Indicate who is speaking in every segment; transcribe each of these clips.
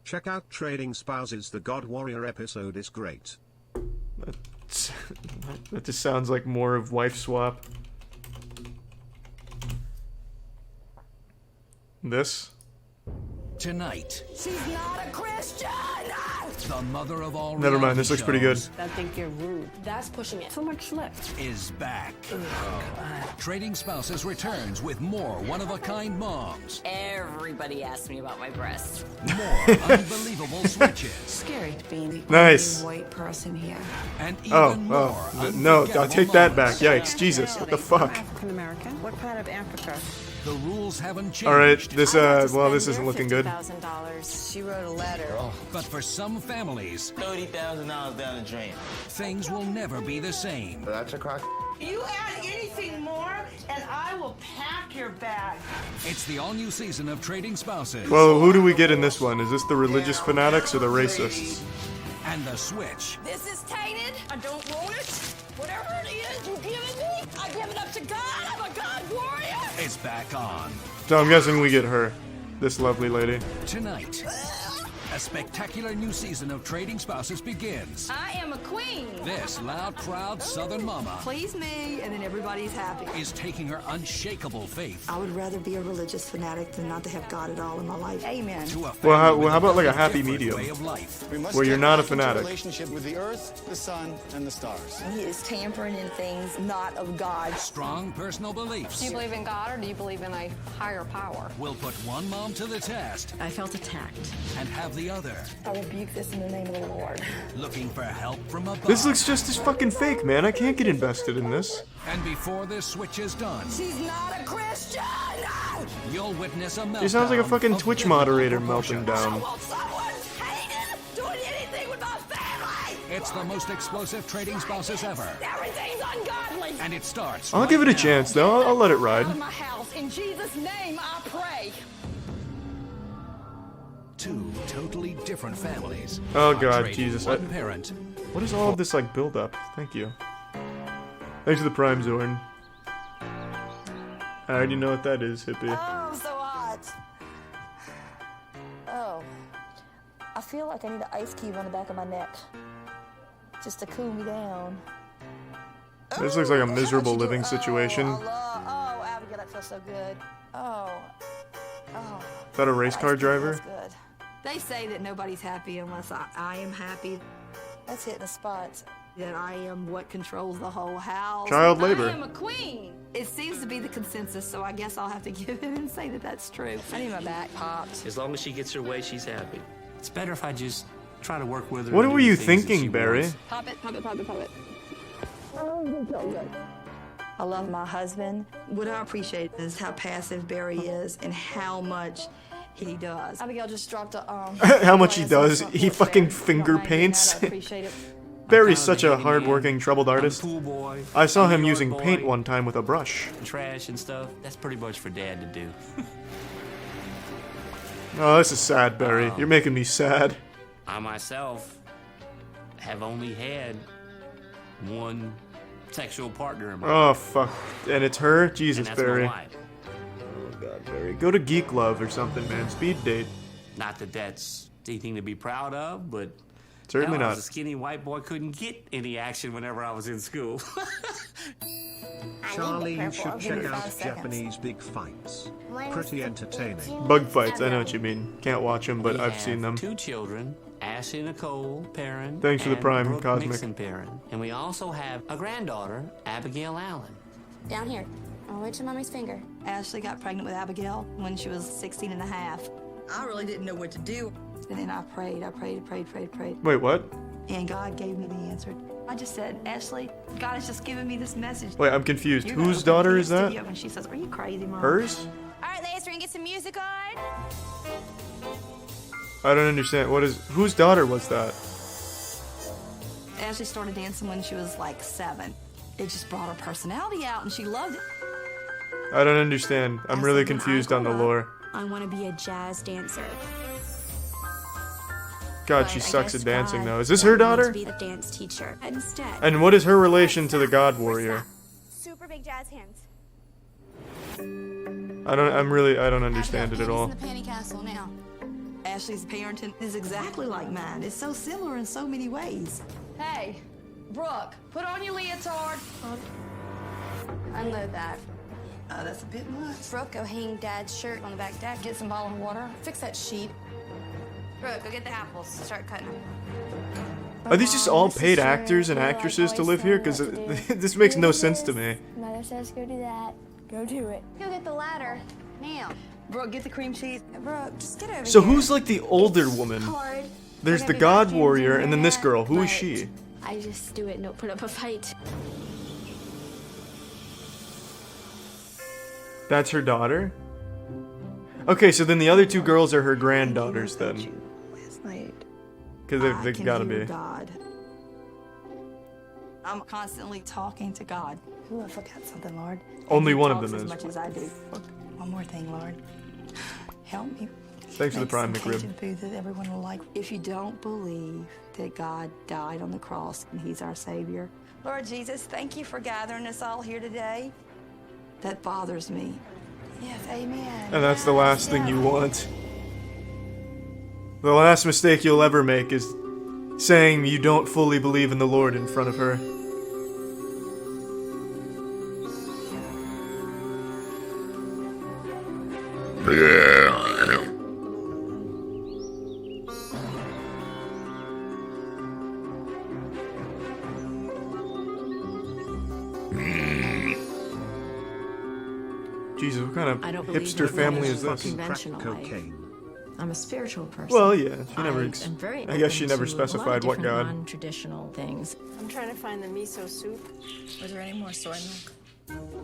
Speaker 1: Check out Trading Spouses. The God Warrior episode is great.
Speaker 2: That just sounds like more of Wife Swap. This?
Speaker 3: Tonight.
Speaker 4: She's not a Christian!
Speaker 3: The mother of all
Speaker 2: Never mind, this looks pretty good.
Speaker 5: I think you're rude.
Speaker 4: That's pushing it. So much left.
Speaker 3: Is back. Trading Spouses returns with more one-of-a-kind moms.
Speaker 4: Everybody asks me about my breasts.
Speaker 3: More unbelievable switches.
Speaker 4: Scary to be the
Speaker 2: Nice.
Speaker 4: only white person here.
Speaker 3: And even
Speaker 2: Oh,
Speaker 3: more
Speaker 2: no, I'll take that back.
Speaker 3: unforgettable
Speaker 2: Yikes, Jesus, what the fuck?
Speaker 5: African American. What part of Africa?
Speaker 3: moments. The rules haven't changed.
Speaker 2: Alright, this, well, this isn't looking good.
Speaker 4: $50,000. She wrote a letter.
Speaker 3: But for some families,
Speaker 6: $30,000 down the drain.
Speaker 3: things will never be the same.
Speaker 6: That's a crock.
Speaker 7: You add anything more, and I will pack your bag.
Speaker 3: It's the all-new season of Trading Spouses.
Speaker 2: Well, who do we get in this one? Is this the religious fanatics or the racists?
Speaker 3: And the switch.
Speaker 4: This is tainted. I don't want it. Whatever it is you give it me, I give it up to God. I'm a God warrior.
Speaker 3: Is back on.
Speaker 2: So I'm guessing we get her. This lovely lady.
Speaker 3: Tonight, a spectacular new season of Trading Spouses begins.
Speaker 4: I am a queen.
Speaker 3: This loud, proud Southern mama
Speaker 4: Please me, and then everybody's happy.
Speaker 3: is taking her unshakable faith
Speaker 8: I would rather be a religious fanatic than not to have God at all in my life.
Speaker 4: Amen.
Speaker 3: to a
Speaker 2: Well, how
Speaker 3: family
Speaker 2: about like a
Speaker 3: with
Speaker 2: happy
Speaker 3: different
Speaker 2: medium?
Speaker 3: way of life.
Speaker 9: We must
Speaker 2: Where you're
Speaker 9: get
Speaker 2: not a
Speaker 9: back into
Speaker 2: fanatic.
Speaker 9: relationship with the earth, the sun, and the stars.
Speaker 8: He is tampering in things not of God.
Speaker 3: Strong personal beliefs
Speaker 5: Do you believe in God or do you believe in a higher power?
Speaker 3: will put one mom to the test
Speaker 5: I felt attacked.
Speaker 3: and have the other
Speaker 8: I rebuke this in the name of the Lord.
Speaker 3: looking for help from above.
Speaker 2: This looks just as fucking fake, man. I can't get invested in this.
Speaker 3: And before this switch is done,
Speaker 4: She's not a Christian.
Speaker 3: you'll witness a meltdown.
Speaker 2: She sounds like a fucking
Speaker 3: of
Speaker 2: Twitch
Speaker 3: biblical
Speaker 2: moderator
Speaker 3: proportions.
Speaker 2: melting down.
Speaker 4: Well, someone's hated doing anything with my family.
Speaker 3: It's the most explosive Trading Spouses ever.
Speaker 4: Everything's ungodly.
Speaker 3: And it starts
Speaker 2: I'll
Speaker 3: right
Speaker 2: give it a
Speaker 3: now.
Speaker 2: chance, though. I'll let it
Speaker 4: Out of
Speaker 2: ride.
Speaker 4: my house. In Jesus' name, I pray.
Speaker 3: Two totally different families.
Speaker 2: Oh,
Speaker 3: are
Speaker 2: God,
Speaker 3: trading
Speaker 2: Jesus.
Speaker 3: One parent.
Speaker 2: What is all of this, like, build up? Thank you. Thanks for the Prime Zorn. I already know what that is, hippie.
Speaker 8: Oh, so hot. Oh. I feel like I need an ice cube on the back of my neck. Just to cool me down.
Speaker 2: This looks like a
Speaker 8: Ooh,
Speaker 2: miserable
Speaker 8: how'd you do-
Speaker 2: living situation.
Speaker 8: Oh, Abigail, that feels so good. Oh.
Speaker 2: Is that a race car driver?
Speaker 8: That's good. They say that nobody's happy unless I am happy. That's hitting the spots. That I am what controls the whole house.
Speaker 2: Child
Speaker 4: I am
Speaker 2: labor.
Speaker 4: a queen.
Speaker 8: It seems to be the consensus, so I guess I'll have to give in and say that that's true. I need my back popped.
Speaker 6: As long as she gets her way, she's happy.
Speaker 10: It's better if I just try to work with her.
Speaker 2: What
Speaker 10: and
Speaker 2: were
Speaker 10: do
Speaker 2: you
Speaker 10: the things that
Speaker 2: thinking,
Speaker 10: she
Speaker 2: Barry?
Speaker 10: wants.
Speaker 4: Pop it, pop it, pop it, pop it.
Speaker 8: I love my husband. What I appreciate is how passive Barry is and how much he does. Abigail just dropped a
Speaker 2: How much he
Speaker 8: glass
Speaker 2: does.
Speaker 8: on the
Speaker 2: He
Speaker 8: front
Speaker 2: fucking
Speaker 8: porch there.
Speaker 2: finger
Speaker 8: Don't mind doing
Speaker 2: paints.
Speaker 8: that, I appreciate it.
Speaker 2: Barry's
Speaker 10: I'm
Speaker 2: such
Speaker 10: kind
Speaker 2: a
Speaker 10: of the handyman.
Speaker 2: hard-working, troubled
Speaker 10: I'm the
Speaker 2: artist.
Speaker 10: pool boy.
Speaker 2: I saw
Speaker 10: I'm the
Speaker 2: him
Speaker 10: yard
Speaker 2: using
Speaker 10: boy,
Speaker 2: paint one time with a brush.
Speaker 10: Trash and stuff. That's pretty much for Dad to do.
Speaker 2: Oh, this is sad, Barry. You're making me sad.
Speaker 10: I myself have only had one sexual partner in my life.
Speaker 2: Oh, fuck. And it's her?
Speaker 10: And
Speaker 2: Jesus,
Speaker 10: that's
Speaker 2: Barry.
Speaker 10: my wife.
Speaker 2: Oh, God, Barry. Go to Geek Love or something, man. Speed date.
Speaker 10: Not that that's anything to be proud of, but
Speaker 2: Certainly
Speaker 10: hell, I
Speaker 2: not.
Speaker 10: was a skinny white boy, couldn't get any action whenever I was in school.
Speaker 1: Charlie, you should check out Japanese big fights. Pretty entertaining.
Speaker 2: Bug fights, I know what you mean. Can't watch them, but
Speaker 10: We
Speaker 2: I've
Speaker 10: have
Speaker 2: seen them.
Speaker 10: 2 children, Ashley Nicole Perrin.
Speaker 2: Thanks for the
Speaker 10: and
Speaker 2: Prime,
Speaker 10: Brooke
Speaker 2: Cosmic.
Speaker 10: Mixon Perrin. And we also have a granddaughter, Abigail Allen.
Speaker 4: Down here. I'll reach your mommy's finger.
Speaker 8: Ashley got pregnant with Abigail when she was 16 and a half. I really didn't know what to do. And then I prayed.
Speaker 2: Wait, what?
Speaker 8: And God gave me the answer. I just said, Ashley, God has just given me this message.
Speaker 2: Wait, I'm confused.
Speaker 8: You're gonna
Speaker 2: Whose
Speaker 8: open
Speaker 2: daughter
Speaker 8: the
Speaker 2: is that?
Speaker 8: studio. And she says, are you crazy, Mom?
Speaker 2: Hers?
Speaker 4: All right, ladies, we're gonna get some music on.
Speaker 2: I don't understand. What is... Whose daughter was that?
Speaker 8: Ashley started dancing when she was like 7. It just brought her personality out and she loved it.
Speaker 2: I don't understand. I'm really confused on the lore.
Speaker 4: I want to be a jazz dancer.
Speaker 2: God, she sucks at dancing, though. Is this her daughter?
Speaker 4: To be the dance teacher instead.
Speaker 2: And what is her relation to the God Warrior?
Speaker 4: Super big jazz hands.
Speaker 2: I don't understand it at all.
Speaker 4: In the panty castle now.
Speaker 8: Ashley's parenting is exactly like mine. It's so similar in so many ways.
Speaker 4: Hey, Brooke, put on your leotard.
Speaker 5: Unload that.
Speaker 8: That's a bit much.
Speaker 5: Brooke, go hang Dad's shirt on the back deck. Get some bottled water. Fix that sheet. Brooke, go get the apples. Start cutting them.
Speaker 2: Are these just all paid actors and actresses to live here? Because this makes no sense to me.
Speaker 5: Mother says go do that. Go do it. Go get the ladder. Now.
Speaker 8: Brooke, get the cream cheese.
Speaker 5: Brooke, just get over
Speaker 2: So
Speaker 5: here.
Speaker 2: who's like the older woman?
Speaker 5: Hard.
Speaker 2: There's
Speaker 5: We're
Speaker 2: the
Speaker 5: gonna be
Speaker 2: God
Speaker 5: back
Speaker 2: Warrior,
Speaker 5: in
Speaker 2: and then this
Speaker 5: that,
Speaker 2: girl. Who is
Speaker 5: but
Speaker 2: she?
Speaker 5: I just do it and don't put up a fight.
Speaker 2: That's her daughter? Okay, so then the other two girls are her granddaughters then.
Speaker 8: Last night.
Speaker 2: Because they've gotta be.
Speaker 8: God. I'm constantly talking to God. Ooh, I forgot something, Lord.
Speaker 2: Only
Speaker 8: He
Speaker 2: one of
Speaker 8: talks
Speaker 2: them
Speaker 8: as
Speaker 2: is.
Speaker 8: much as I do. One more thing, Lord. Help me.
Speaker 2: Thanks for the
Speaker 8: Make
Speaker 2: Prime
Speaker 8: some Cajun
Speaker 2: McRib.
Speaker 8: food that everyone will like. If you don't believe that God died on the cross and He's our Savior, Lord Jesus, thank you for gathering us all here today. That bothers me. Yes, amen.
Speaker 2: And that's the last thing you want. The last mistake you'll ever make is saying you don't fully believe in the Lord in front of her. Jesus, what kind of
Speaker 5: I don't believe
Speaker 2: hipster
Speaker 5: that
Speaker 2: family
Speaker 5: God
Speaker 2: is this?
Speaker 1: Fucking crack
Speaker 5: Conventional life.
Speaker 1: cocaine.
Speaker 5: I'm a spiritual person.
Speaker 2: Well, yeah, she never.
Speaker 5: I'm very
Speaker 2: I guess she
Speaker 5: open
Speaker 2: never
Speaker 5: to a lot of
Speaker 2: specified what
Speaker 5: different
Speaker 2: God.
Speaker 5: non-traditional things.
Speaker 4: I'm trying to find the miso soup. Was there any more soy milk?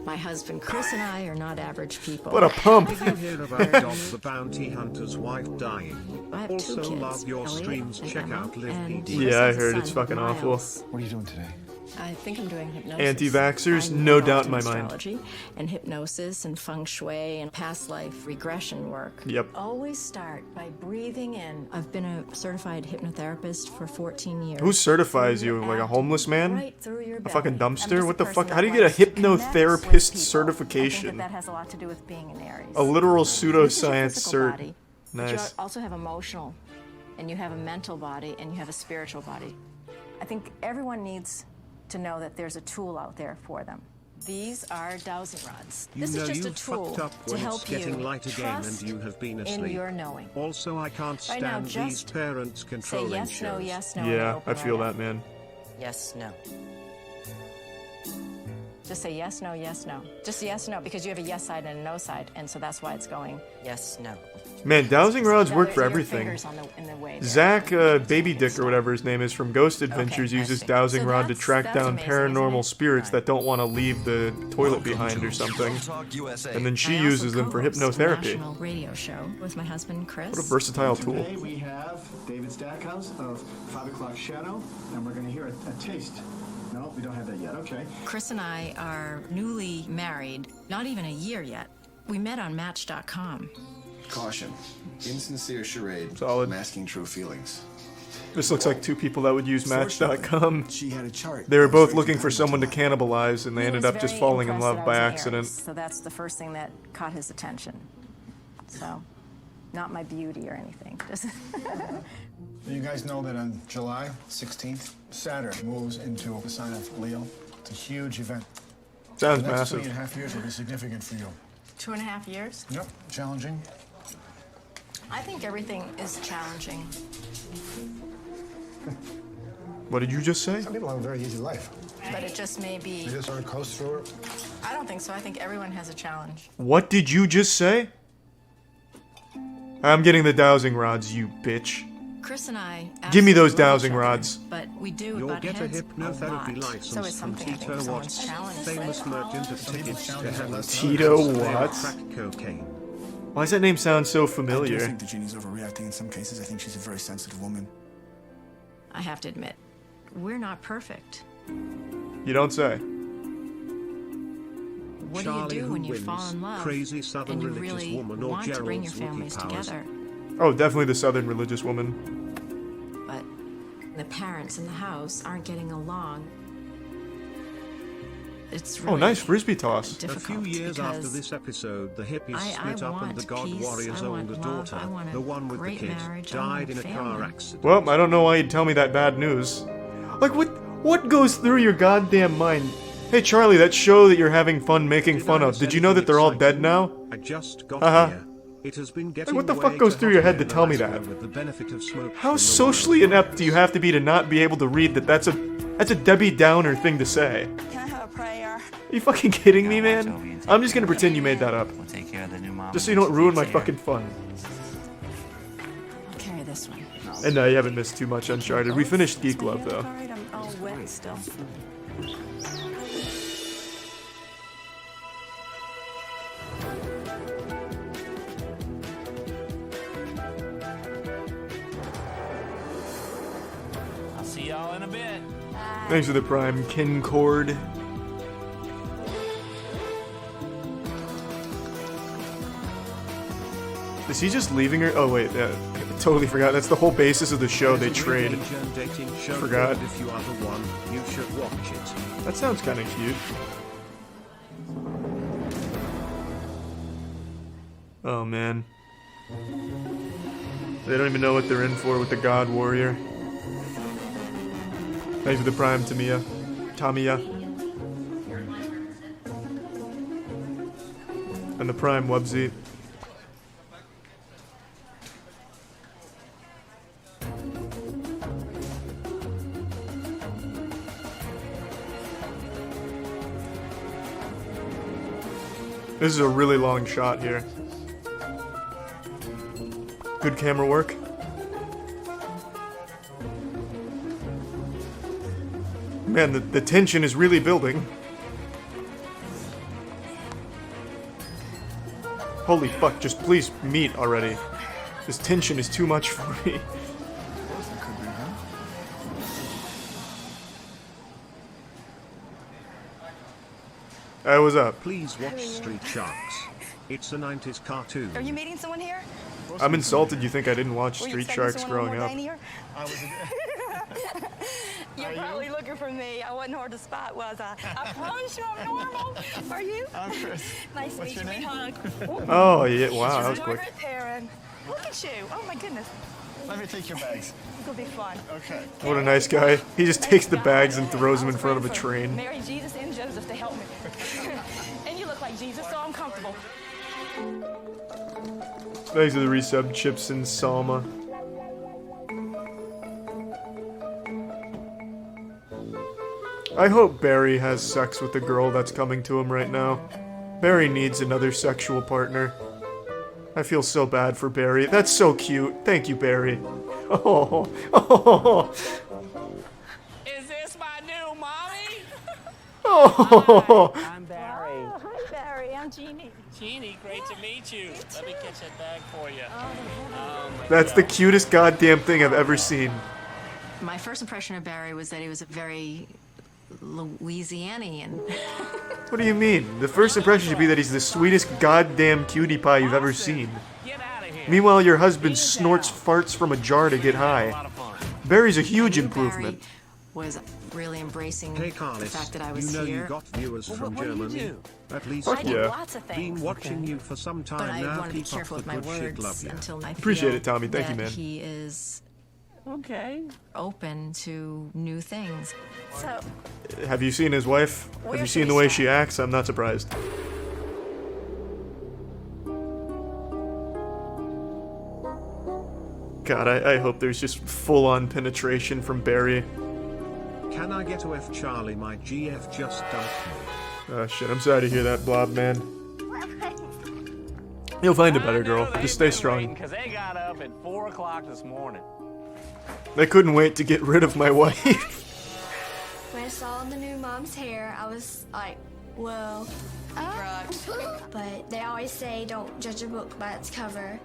Speaker 5: My husband Chris and I are not average people.
Speaker 2: What a pump!
Speaker 1: Did you hear about Dog the Bounty Hunter's wife dying?
Speaker 5: I have two
Speaker 1: Also
Speaker 5: kids,
Speaker 1: love your
Speaker 5: Elliot
Speaker 1: streams.
Speaker 5: and
Speaker 1: Check
Speaker 5: Emma,
Speaker 1: out Live
Speaker 5: and
Speaker 1: PD.
Speaker 2: Yeah, I
Speaker 5: Chris's
Speaker 2: heard it's
Speaker 5: son,
Speaker 2: fucking awful.
Speaker 5: Miles.
Speaker 9: What are you doing today?
Speaker 5: I think I'm doing hypnosis.
Speaker 2: Anti-vaxxers?
Speaker 5: I'm
Speaker 2: No
Speaker 5: involved
Speaker 2: doubt in my mind.
Speaker 5: astrology and hypnosis and feng shui and past life regression work.
Speaker 2: Yep.
Speaker 5: Always start by breathing in. I've been a certified hypnotherapist for 14 years.
Speaker 2: Who certifies you? Like a homeless man?
Speaker 5: Right through your
Speaker 2: A
Speaker 5: belly.
Speaker 2: fucking
Speaker 5: I'm
Speaker 2: dumpster?
Speaker 5: just
Speaker 2: What
Speaker 5: a
Speaker 2: the
Speaker 5: person
Speaker 2: fuck?
Speaker 5: that
Speaker 2: How do you get a
Speaker 5: likes to connect with
Speaker 2: hypnotherapist
Speaker 5: people.
Speaker 2: certification?
Speaker 5: I think that has a lot to do with being an Aries.
Speaker 2: A literal
Speaker 5: This is your
Speaker 2: pseudoscience
Speaker 5: physical
Speaker 2: cert.
Speaker 5: body, but you
Speaker 2: Nice.
Speaker 5: also have emotional, and you have a mental body, and you have a spiritual body. I think everyone needs to know that there's a tool out there for them. These are dowsing rods.
Speaker 1: You
Speaker 5: This
Speaker 1: know
Speaker 5: is just a
Speaker 1: you've
Speaker 5: tool
Speaker 1: fucked up
Speaker 5: to
Speaker 1: when
Speaker 5: help
Speaker 1: it's getting
Speaker 5: you
Speaker 1: light again and
Speaker 5: trust
Speaker 1: you have been
Speaker 5: in
Speaker 1: asleep.
Speaker 5: your knowing.
Speaker 1: Also, I can't
Speaker 5: Right now,
Speaker 1: stand these
Speaker 5: just
Speaker 1: parents
Speaker 5: Say
Speaker 1: controlling
Speaker 5: yes,
Speaker 1: shows.
Speaker 5: no, yes, no. and
Speaker 2: Yeah,
Speaker 5: open
Speaker 2: I feel
Speaker 5: right
Speaker 2: that, man.
Speaker 5: Yes, no. Just say yes, no, yes, no. Just yes, no, because you have a yes side and a no side, and so that's why it's going yes, no.
Speaker 2: Man, dowsing rods
Speaker 5: Now,
Speaker 2: work
Speaker 5: your
Speaker 2: for everything.
Speaker 5: fingers in the way there.
Speaker 2: Zach, Baby Dick or whatever his name is from Ghost Adventures
Speaker 5: I
Speaker 2: uses
Speaker 5: see.
Speaker 2: dowsing
Speaker 5: So
Speaker 2: rod to
Speaker 5: that's
Speaker 2: track down
Speaker 5: amazing, isn't
Speaker 2: paranormal
Speaker 5: it?
Speaker 2: spirits
Speaker 5: Right.
Speaker 2: that don't want to leave the toilet behind or something. And then she
Speaker 5: I also
Speaker 2: uses them for
Speaker 5: co-host a
Speaker 2: hypnotherapy.
Speaker 5: national radio show with my husband Chris.
Speaker 2: What a versatile tool.
Speaker 11: Today we have David Stackhouse of 5 O'Clock Shadow, and we're going to hear a taste. No, we don't have that yet. Okay.
Speaker 5: Chris and I are newly married, not even a year yet. We met on Match.com.
Speaker 12: Caution. Insincere charade.
Speaker 2: Solid.
Speaker 12: Masking true feelings.
Speaker 2: This looks like two people that would use Match.com.
Speaker 12: She had a chart.
Speaker 2: They were both
Speaker 12: Straight
Speaker 2: looking
Speaker 12: to
Speaker 2: for someone to
Speaker 12: July.
Speaker 2: cannibalize, and they
Speaker 5: He
Speaker 2: ended
Speaker 5: was
Speaker 2: up just
Speaker 5: very
Speaker 2: falling in
Speaker 5: impressed
Speaker 2: love
Speaker 5: that
Speaker 2: by
Speaker 5: I was an
Speaker 2: accident.
Speaker 5: Aries, so that's the first thing that caught his attention. So, not my beauty or anything. Just
Speaker 11: You guys know that on July 16th, Saturn moves into the sign of Leo. It's a huge event.
Speaker 2: Sounds
Speaker 11: The next
Speaker 2: massive.
Speaker 11: 3.5 years will be significant for you.
Speaker 5: 2.5 years.
Speaker 11: Yep, challenging.
Speaker 5: I think everything is challenging.
Speaker 2: What did you just say?
Speaker 11: Some people have a very easy life.
Speaker 5: But it just may be.
Speaker 11: They just sort of coast through it.
Speaker 5: I don't think so. I think everyone has a challenge.
Speaker 2: What did you just say? I'm getting the dowsing rods, you bitch.
Speaker 5: Chris and I.
Speaker 2: Give me those
Speaker 5: absolutely love
Speaker 2: dowsing
Speaker 5: each other,
Speaker 2: rods.
Speaker 5: But we do
Speaker 1: You'll
Speaker 5: butt
Speaker 1: get a
Speaker 5: heads
Speaker 1: hypnotherapy
Speaker 5: lot.
Speaker 1: license
Speaker 5: So it's
Speaker 1: from
Speaker 5: something I think
Speaker 1: Tito
Speaker 5: someone's
Speaker 1: Watts,
Speaker 5: challenged.
Speaker 1: famous merchant of tickets to heaven.
Speaker 2: Tito Watts?
Speaker 1: Crack cocaine.
Speaker 2: Why does that name sound so
Speaker 12: I do
Speaker 2: familiar?
Speaker 12: think that Jeannie's overreacting in some cases. I think she's a very sensitive woman.
Speaker 5: I have to admit, we're not perfect.
Speaker 2: You don't say.
Speaker 5: What
Speaker 1: Charlie
Speaker 5: do you do
Speaker 1: who
Speaker 5: when you
Speaker 1: wins,
Speaker 5: fall in love
Speaker 1: crazy southern
Speaker 5: and you
Speaker 1: religious
Speaker 5: really
Speaker 1: woman or
Speaker 5: want to bring your
Speaker 1: Gerald's
Speaker 5: families
Speaker 1: Wookiee powers?
Speaker 5: together?
Speaker 2: Oh, definitely the southern religious woman.
Speaker 5: But the parents in the house aren't getting along. it's really
Speaker 2: nice frisbee toss.
Speaker 1: A few years after this episode, the hippies split up and the God Warrior's older daughter, the one with the kid, died in a car accident.
Speaker 2: Well, I don't know why you'd tell me that bad news. Like, what goes through your goddamn mind? Hey, Charlie, that show that you're having fun making fun of, did you know that they're all dead now?
Speaker 1: I just got here. It has been getting
Speaker 2: like, what the fuck goes through your head to tell me that?
Speaker 1: With the benefit of smoke.
Speaker 2: How socially inept do you have to be to not be able to read that that's a Debbie Downer thing to say?
Speaker 8: Can I have a prayer?
Speaker 2: Are you fucking kidding me, man? I'm just gonna pretend you made that up.
Speaker 6: We'll take care of the new mom.
Speaker 2: Just so you don't ruin my fucking fun.
Speaker 5: I'll carry this one.
Speaker 2: And no, you haven't missed too much Uncharted. We finished Geek Love, though.
Speaker 5: Alright, I'm all wet still.
Speaker 6: I'll see y'all in a bit.
Speaker 2: Thanks for the Prime, Kincord. Is he just leaving her? Oh wait, I totally forgot. That's the whole basis of the show. They trade. Forgot.
Speaker 1: If you are the one, you should watch it.
Speaker 2: That sounds kind of cute. Oh man. They don't even know what they're in for with the God Warrior. Thanks for the Prime, Tamiya. And the Prime, Wubsy. This is a really long shot here. Good camera work. Man, the tension is really building. Holy fuck, just please meet already. This tension is too much for me. Hey, what's up?
Speaker 1: Please watch Street Sharks. It's a 90s cartoon.
Speaker 8: Are you meeting someone here?
Speaker 2: I'm insulted you think I didn't watch
Speaker 8: Were you
Speaker 2: Street
Speaker 8: expecting
Speaker 2: Sharks
Speaker 8: someone
Speaker 2: growing
Speaker 8: more
Speaker 2: up.
Speaker 8: daintier? You're probably looking for me. I wasn't hard to spot, was I? I promise you I'm normal. Are you?
Speaker 11: I'm Chris.
Speaker 8: Nice to meet you. Big hug.
Speaker 2: Oh, yeah, wow, that was quick.
Speaker 8: Margaret Perrin. Look at you. Oh my goodness.
Speaker 11: Let me take your bags.
Speaker 8: This will be fun.
Speaker 11: Okay.
Speaker 2: What a nice guy. He just takes the bags and throws them in front of a train.
Speaker 8: Mary, Jesus, and Joseph to help me. And you look like Jesus, so I'm comfortable.
Speaker 2: Thanks for the resub, Chips and Salma. I hope Barry has sex with the girl that's coming to him right now. Barry needs another sexual partner. I feel so bad for Barry. That's so cute. Thank you, Barry. Oh, oh,
Speaker 10: Is this my new mommy?
Speaker 2: oh.
Speaker 10: I'm Barry.
Speaker 5: Oh, hi, Barry. I'm Jeannie.
Speaker 10: Jeannie, great to meet you. Let me catch that bag for you. Oh my
Speaker 2: That's the cutest goddamn thing I've ever seen.
Speaker 5: My first impression of Barry was that he was a very Louisianian.
Speaker 2: What do you mean? The first impression should be that he's the sweetest goddamn cutie pie you've ever seen.
Speaker 10: Get out of here.
Speaker 2: Meanwhile, your husband snorts farts from a jar to get high. Barry's a huge improvement.
Speaker 5: Barry was really embracing
Speaker 1: Hey
Speaker 5: the
Speaker 1: Carlis,
Speaker 5: fact that I was
Speaker 1: you know
Speaker 5: here.
Speaker 1: you got viewers from
Speaker 10: what do you
Speaker 1: Germany.
Speaker 10: do?
Speaker 1: At least
Speaker 2: Fuck
Speaker 5: I do
Speaker 2: yeah.
Speaker 5: lots of things.
Speaker 1: been watching you for some time
Speaker 5: But I
Speaker 1: now.
Speaker 5: want to be
Speaker 1: Keep up
Speaker 5: careful
Speaker 1: the
Speaker 5: with my
Speaker 1: good shit, love
Speaker 5: words
Speaker 1: you.
Speaker 5: until I
Speaker 2: Appreciate
Speaker 5: feel
Speaker 2: it, Tommy. Thank you,
Speaker 5: that
Speaker 2: man.
Speaker 5: he is
Speaker 10: Okay.
Speaker 5: open to new things. So,
Speaker 2: Have you seen his wife? Have
Speaker 5: Where
Speaker 2: you
Speaker 5: should
Speaker 2: seen
Speaker 5: we
Speaker 2: the way
Speaker 5: start?
Speaker 2: she acts? I'm not surprised. God, I hope there's just full-on penetration from Barry.
Speaker 1: Can I get to F Charlie? My GF just dumped me.
Speaker 2: Oh shit, I'm sorry to hear that, Blob, man. You'll find a better girl. Just stay strong.
Speaker 10: Because they got up at 4 o'clock this morning.
Speaker 2: They couldn't wait to get rid of my wife.
Speaker 13: When I saw the new mom's hair, I was like, whoa. But they always say don't judge a book by its cover.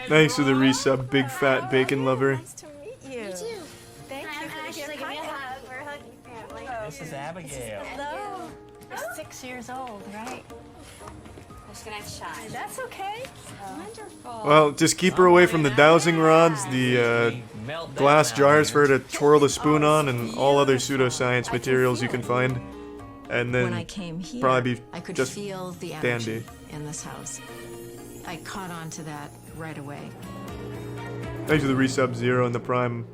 Speaker 2: Thanks for the resub, big fat bacon lover.
Speaker 8: Nice to meet you.
Speaker 13: Me too.
Speaker 8: Thank you for the gift.
Speaker 13: Give me a hug. We're hugging family.
Speaker 10: This is Abigail.
Speaker 8: Hello. You're 6 years old, right?
Speaker 4: just gonna shine. That's okay. Wonderful.
Speaker 2: Well, just keep her away from the dowsing rods, the glass jars for her to twirl the spoon on, and all other pseudoscience materials you can find. And then
Speaker 5: When I came here,
Speaker 2: probably be
Speaker 5: I could
Speaker 2: just
Speaker 5: feel the
Speaker 2: dandy.
Speaker 5: energy in this house. I caught on to that right away.
Speaker 2: Thanks for the resub Zero and the Prime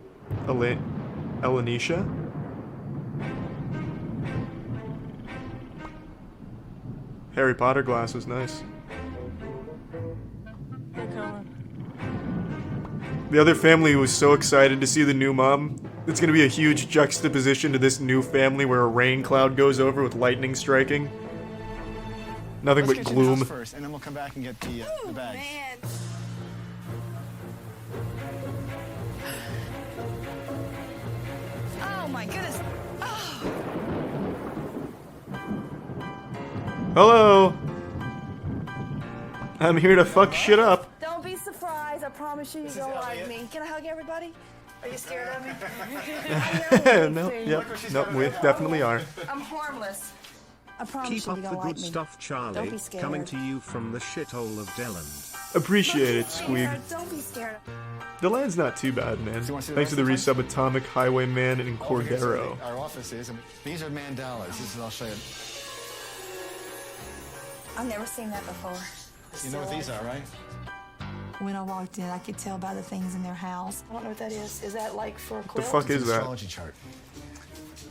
Speaker 2: Elanisha. Harry Potter glasses, nice. The other family was so excited to see the new mom. It's gonna be a huge juxtaposition to this new family where a rain cloud goes over with lightning striking. Nothing
Speaker 11: Let's
Speaker 2: but
Speaker 11: get to the house
Speaker 2: gloom.
Speaker 11: first, and then we'll come back and get the bags.
Speaker 8: Man. Oh my goodness. Oh.
Speaker 2: Hello! I'm here to fuck shit up.
Speaker 7: Don't be surprised. I promise you, you're gonna like me. Can I hug everybody? Are you scared of me?
Speaker 2: No, yep, no, we definitely are.
Speaker 7: I'm harmless. I promise
Speaker 1: Keep
Speaker 7: you,
Speaker 1: up
Speaker 7: you're
Speaker 1: the
Speaker 7: gonna
Speaker 1: good
Speaker 7: like me.
Speaker 1: stuff,
Speaker 7: Don't
Speaker 1: Charlie.
Speaker 7: be scared.
Speaker 1: Coming to you from the shithole of Deland.
Speaker 2: Appreciate it, Squeak.
Speaker 7: Don't be scared.
Speaker 2: The land's not too bad, man.
Speaker 11: you wanna see the
Speaker 2: Thanks to the
Speaker 11: rest of
Speaker 2: resub Atomic Highwayman and
Speaker 11: Over here's where
Speaker 2: Cordero.
Speaker 11: our office is. And these are mandalas. This is, I'll show you.
Speaker 8: I've never seen that before.
Speaker 11: You know what these are, right?
Speaker 8: When I walked in, I could tell by the things in their house.
Speaker 7: I don't know what that is. Is that like for a
Speaker 2: The
Speaker 7: quilt?
Speaker 2: fuck is that?
Speaker 11: Astrology chart.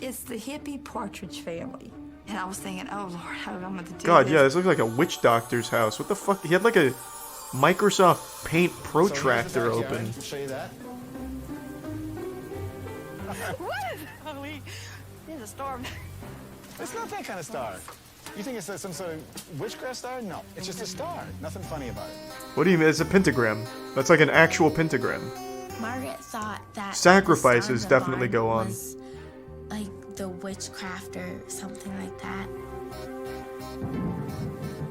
Speaker 8: It's the hippie partridge family. And I was thinking, oh Lord, how am I going to do
Speaker 2: God,
Speaker 8: this?
Speaker 2: yeah, this looks like a witch doctor's house. What the fuck? He had like a Microsoft Paint protractor
Speaker 11: So here's the
Speaker 2: open.
Speaker 11: backyard. I'll show you that.
Speaker 7: What is Holy? There's a storm.
Speaker 11: It's not that kind of star. You think it's some sort of witchcraft star? No, it's just a star. Nothing funny about it.
Speaker 2: What do you mean? It's a pentagram. That's like an actual pentagram.
Speaker 13: Margaret thought that
Speaker 2: Sacrifices
Speaker 13: the star
Speaker 2: definitely
Speaker 13: on the
Speaker 2: go
Speaker 13: barn
Speaker 2: on.
Speaker 13: was like the witchcraft or something like that.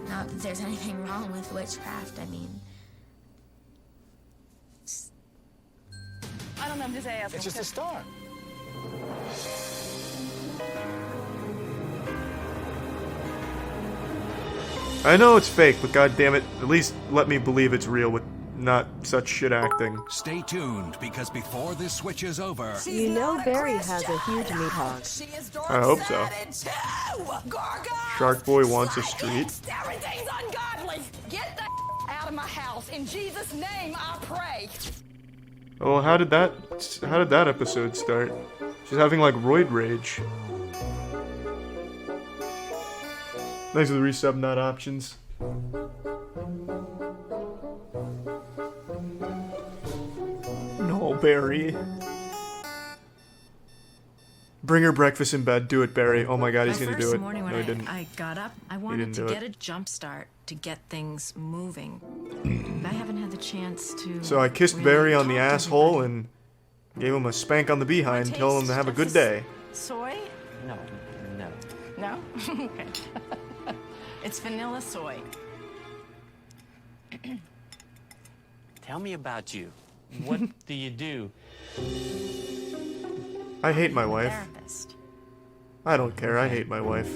Speaker 13: Not that there's anything wrong with witchcraft. I mean,
Speaker 7: I don't know. I'm just asking.
Speaker 11: It's just a star.
Speaker 2: I know it's fake, but god damn it, at least let me believe it's real with not such shit acting.
Speaker 3: Stay tuned, because before this switch is over,
Speaker 14: You know Barry has a huge meat hog.
Speaker 2: I hope so. Shark Boy wants a street.
Speaker 4: Everything's ungodly. Get the out of my house. In Jesus' name, I pray.
Speaker 2: Oh, how did that episode start? She's having like roid rage. Thanks for the resub, not options. No, Barry. Bring her breakfast in bed. Do it, Barry. Oh my god, he's gonna do it.
Speaker 5: Morning
Speaker 2: No,
Speaker 5: when
Speaker 2: he didn't.
Speaker 5: I got up, I wanted
Speaker 2: didn't
Speaker 5: to
Speaker 2: do
Speaker 5: get
Speaker 2: it.
Speaker 5: a jump start to get things moving. I haven't had the chance to.
Speaker 2: So I kissed
Speaker 5: really
Speaker 2: Barry on the
Speaker 5: talk to
Speaker 2: asshole and gave him a spank on the behind, telling him to have a good day.
Speaker 5: Soy?
Speaker 10: No, no.
Speaker 5: No? Okay. It's vanilla soy.
Speaker 10: Tell me about you. What do you do?
Speaker 2: I hate my wife.
Speaker 5: Therapist.
Speaker 2: I don't care, I hate my wife.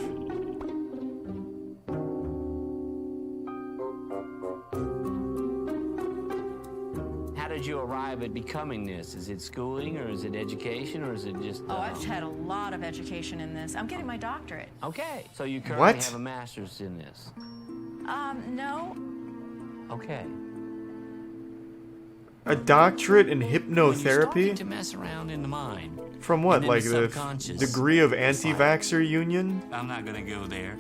Speaker 10: How did you arrive at becoming this? Is it schooling, or is it education, or is it just...
Speaker 5: Oh, I've had a lot of education in this. I'm getting my doctorate.
Speaker 10: Okay, so you currently
Speaker 2: What?
Speaker 10: have a master's in this.
Speaker 5: No.
Speaker 10: Okay.
Speaker 2: A doctorate in
Speaker 10: When you're
Speaker 2: hypnotherapy?
Speaker 10: starting to mess around in the mind.
Speaker 2: From what,
Speaker 10: and in
Speaker 2: like
Speaker 10: the
Speaker 2: the
Speaker 10: subconscious,
Speaker 2: degree of
Speaker 10: it's like,
Speaker 2: anti-vaxxer union?
Speaker 10: I'm not gonna go there.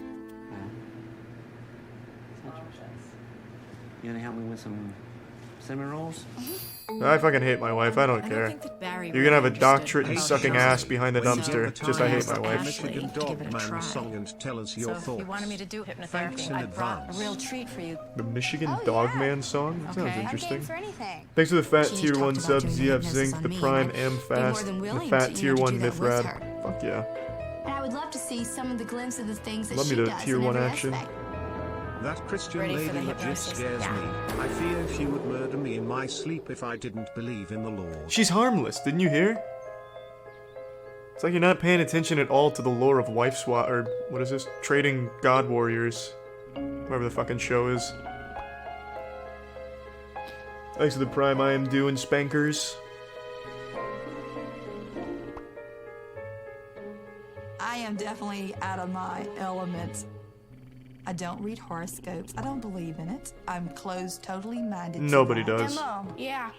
Speaker 10: You gonna help me with some cinnamon rolls?
Speaker 2: I fucking hate my wife, I don't care. You're gonna have a doctorate in sucking ass behind the dumpster. Just I hate my wife.
Speaker 1: Michigan Dogman song and tell us your
Speaker 5: So if
Speaker 1: thoughts.
Speaker 5: you wanted me to do
Speaker 1: Thanks
Speaker 5: hypnotherapy,
Speaker 1: in
Speaker 5: I brought
Speaker 1: advance.
Speaker 5: a real treat for you.
Speaker 2: The Michigan Dogman song? That sounds
Speaker 5: Okay.
Speaker 2: interesting.
Speaker 13: for anything.
Speaker 2: Thanks for the fat
Speaker 13: She
Speaker 2: tier
Speaker 13: talked
Speaker 2: 1
Speaker 13: about
Speaker 2: subs,
Speaker 13: doing
Speaker 2: ZF
Speaker 13: hypnosis
Speaker 2: Zinc,
Speaker 13: on
Speaker 2: the
Speaker 13: me,
Speaker 2: Prime
Speaker 13: and
Speaker 2: M
Speaker 13: I'd be more
Speaker 2: Fast,
Speaker 13: than
Speaker 2: the
Speaker 13: willing
Speaker 2: fat
Speaker 13: to,
Speaker 2: tier
Speaker 13: to
Speaker 2: 1
Speaker 13: do that with
Speaker 2: Mythrad.
Speaker 13: her.
Speaker 2: Fuck yeah.
Speaker 13: And I would love to see some of the glimpse of the things that
Speaker 2: Love me
Speaker 13: she
Speaker 2: the
Speaker 13: does
Speaker 2: tier
Speaker 13: in
Speaker 2: 1
Speaker 13: every
Speaker 2: action.
Speaker 13: aspect.
Speaker 1: That Christian
Speaker 5: Ready for
Speaker 1: lady
Speaker 5: the
Speaker 1: legit
Speaker 5: hypnosis?
Speaker 1: scares
Speaker 5: Yeah.
Speaker 1: me. I fear she would murder me in my sleep if I didn't believe in the Lord.
Speaker 2: She's harmless, didn't you hear? It's like you're not paying attention at all to the lore of Wife Swap, or what is this? Trading God Warriors. Whatever the fucking show is. Thanks to the Prime I am doing spankers.
Speaker 8: I am definitely out of my element. I don't read horoscopes. I don't believe in it. I'm closed, totally minded.
Speaker 2: Nobody does.
Speaker 8: And Mom,
Speaker 7: Yeah.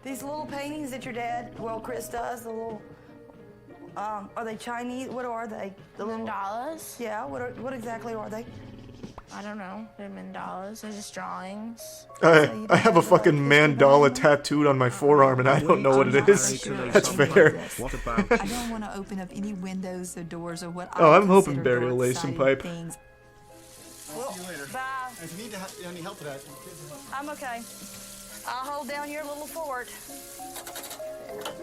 Speaker 8: these little paintings that your dad, well, Chris does, the little, are they Chinese? What are they? The little
Speaker 13: Mandalas?
Speaker 8: Yeah. What exactly are they?
Speaker 13: I don't know. They're mandalas. They're just drawings.
Speaker 2: I have a fucking mandala tattooed on my forearm and I don't know what it is. That's fair.
Speaker 1: What about
Speaker 8: I don't want to open up any windows or doors or what.
Speaker 2: Oh,
Speaker 8: I
Speaker 2: I'm hoping
Speaker 8: consider
Speaker 2: Barry will lay some
Speaker 8: dark-sided
Speaker 2: pipe.
Speaker 8: things.
Speaker 11: I'll see you later.
Speaker 8: Bye.
Speaker 11: And if you need any help with that,
Speaker 8: I'm okay. I'll hold down your little fort.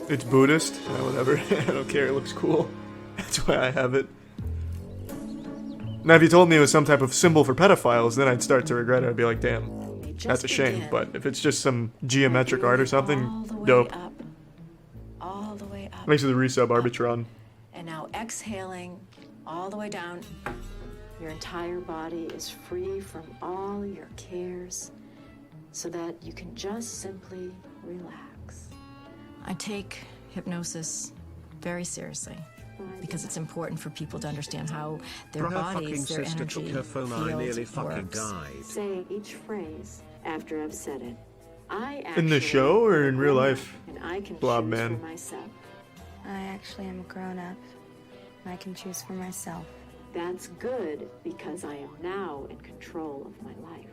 Speaker 2: It's Buddhist? Whatever. I don't care, it looks cool. That's why I have it. Now, if you told me it was some type of symbol for pedophiles, then I'd start to regret it. I'd be like, damn, that's a shame. But if it's just some geometric art or something, dope.
Speaker 5: All the way up.
Speaker 2: Thanks for the resub, Arbitron.
Speaker 5: And now exhaling all the way down. Your entire body is free from all your cares so that you can just simply relax. I take hypnosis very seriously because it's important for people to understand how their
Speaker 1: Her fucking
Speaker 5: bodies, their
Speaker 1: sister
Speaker 5: energy
Speaker 1: took her phone, I nearly
Speaker 5: fields
Speaker 1: fucking
Speaker 5: works.
Speaker 1: died.
Speaker 5: Say each phrase after I've said it.
Speaker 2: In the show or in real life?
Speaker 5: And I can
Speaker 2: Blob
Speaker 5: choose
Speaker 2: man.
Speaker 5: for myself.
Speaker 13: I actually am a grown-up. I can choose for myself.
Speaker 5: That's good because I am now in control of my life.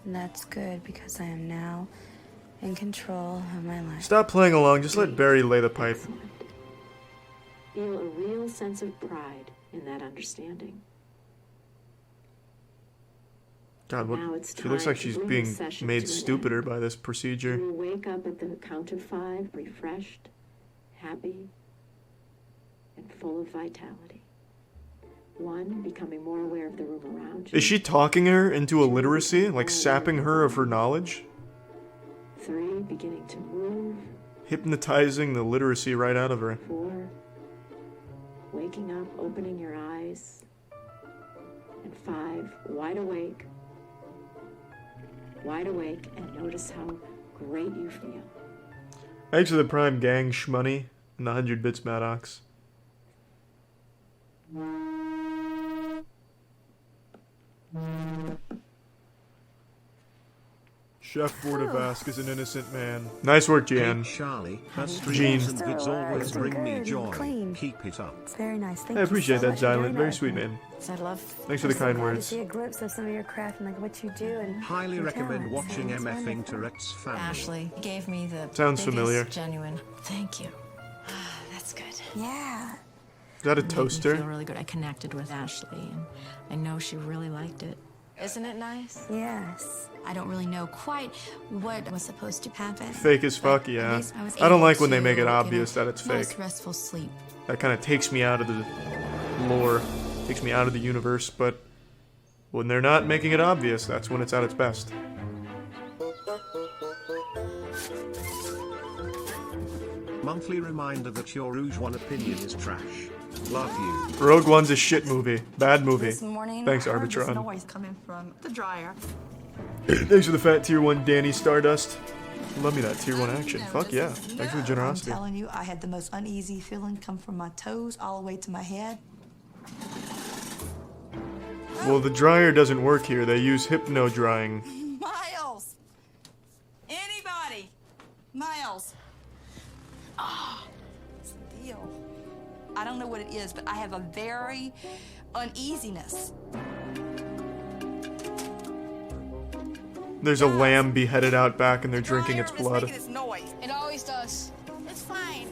Speaker 13: And that's good because I am now in control of my life.
Speaker 2: Stop playing along, just let Barry lay the pipe.
Speaker 5: Feel a real sense of pride in that understanding.
Speaker 2: God, what?
Speaker 5: Now it's
Speaker 2: She looks
Speaker 5: time
Speaker 2: like
Speaker 5: to
Speaker 2: she's
Speaker 5: bring
Speaker 2: being
Speaker 5: the session
Speaker 2: made
Speaker 5: to an
Speaker 2: stupider
Speaker 5: end.
Speaker 2: by this procedure.
Speaker 5: You will wake up at the count of 5, refreshed, happy, and full of vitality. 1, becoming more aware of the room around you.
Speaker 2: Is she talking her into illiteracy? Like sapping her of her knowledge?
Speaker 5: 3, beginning to move.
Speaker 2: Hypnotizing the literacy right out of her.
Speaker 5: 4, waking up, opening your eyes. And 5, wide awake. Wide awake, and notice how great you feel.
Speaker 2: Thanks for the Prime Gang Shmoney and the 100 bits Maddox. Chef Bordavask is an innocent man. Nice work, Jan.
Speaker 1: Hey, Charlie, her
Speaker 2: Jean.
Speaker 1: streams and vids always bring me
Speaker 13: good,
Speaker 1: joy.
Speaker 13: clean.
Speaker 1: Keep it up.
Speaker 13: It's very nice. Thank
Speaker 2: I appreciate
Speaker 13: you so
Speaker 2: that,
Speaker 13: much for doing
Speaker 2: Xylent. Very
Speaker 13: that.
Speaker 2: sweet, man.
Speaker 5: I love.
Speaker 2: Thanks for the kind
Speaker 13: To
Speaker 2: words.
Speaker 13: see a glimpse of some of your craft and like what you do and
Speaker 1: Highly
Speaker 13: your
Speaker 1: recommend
Speaker 13: talents.
Speaker 1: watching
Speaker 13: It's
Speaker 1: MFing
Speaker 13: wonderful.
Speaker 1: Tourette's family.
Speaker 5: Ashley gave me the
Speaker 2: Sounds
Speaker 5: biggest,
Speaker 2: familiar.
Speaker 5: genuine thank you. That's good.
Speaker 13: Yeah.
Speaker 2: Is that a
Speaker 5: It made me
Speaker 2: toaster?
Speaker 5: feel really good. I connected with Ashley, and I know she really liked it. Isn't it nice?
Speaker 13: Yes. I don't really know quite what was supposed to happen.
Speaker 2: Fake as fuck,
Speaker 13: But
Speaker 2: yeah.
Speaker 13: at least was
Speaker 2: I don't
Speaker 13: able
Speaker 2: like when they
Speaker 13: to
Speaker 2: make it
Speaker 13: get a
Speaker 2: obvious that it's
Speaker 13: nice
Speaker 2: fake.
Speaker 13: restful sleep.
Speaker 2: That kind of takes me out of the lore, takes me out of the universe, but when they're not making it obvious, that's when it's at its best.
Speaker 1: Monthly reminder that your Rouge One opinion is trash. Love you.
Speaker 2: Rogue One's a shit movie. Bad movie.
Speaker 8: This morning,
Speaker 2: Thanks,
Speaker 8: I heard this
Speaker 2: Arbitron.
Speaker 8: noise coming from the dryer.
Speaker 2: Thanks for the fat tier 1 Danny Stardust. Love me that tier 1 action. Fuck yeah. Thanks for the
Speaker 8: I'm
Speaker 2: generosity.
Speaker 8: telling you, I had the most uneasy feeling come from my toes all the way to my head.
Speaker 2: Well, the dryer doesn't work here. They use hypno drying.
Speaker 8: Miles! Anybody? Miles! Ah, still. I don't know what it is, but I have a very uneasiness.
Speaker 2: There's a lamb beheaded out back and they're drinking its
Speaker 8: It's
Speaker 2: blood.
Speaker 8: making this noise.
Speaker 13: It always does. It's fine.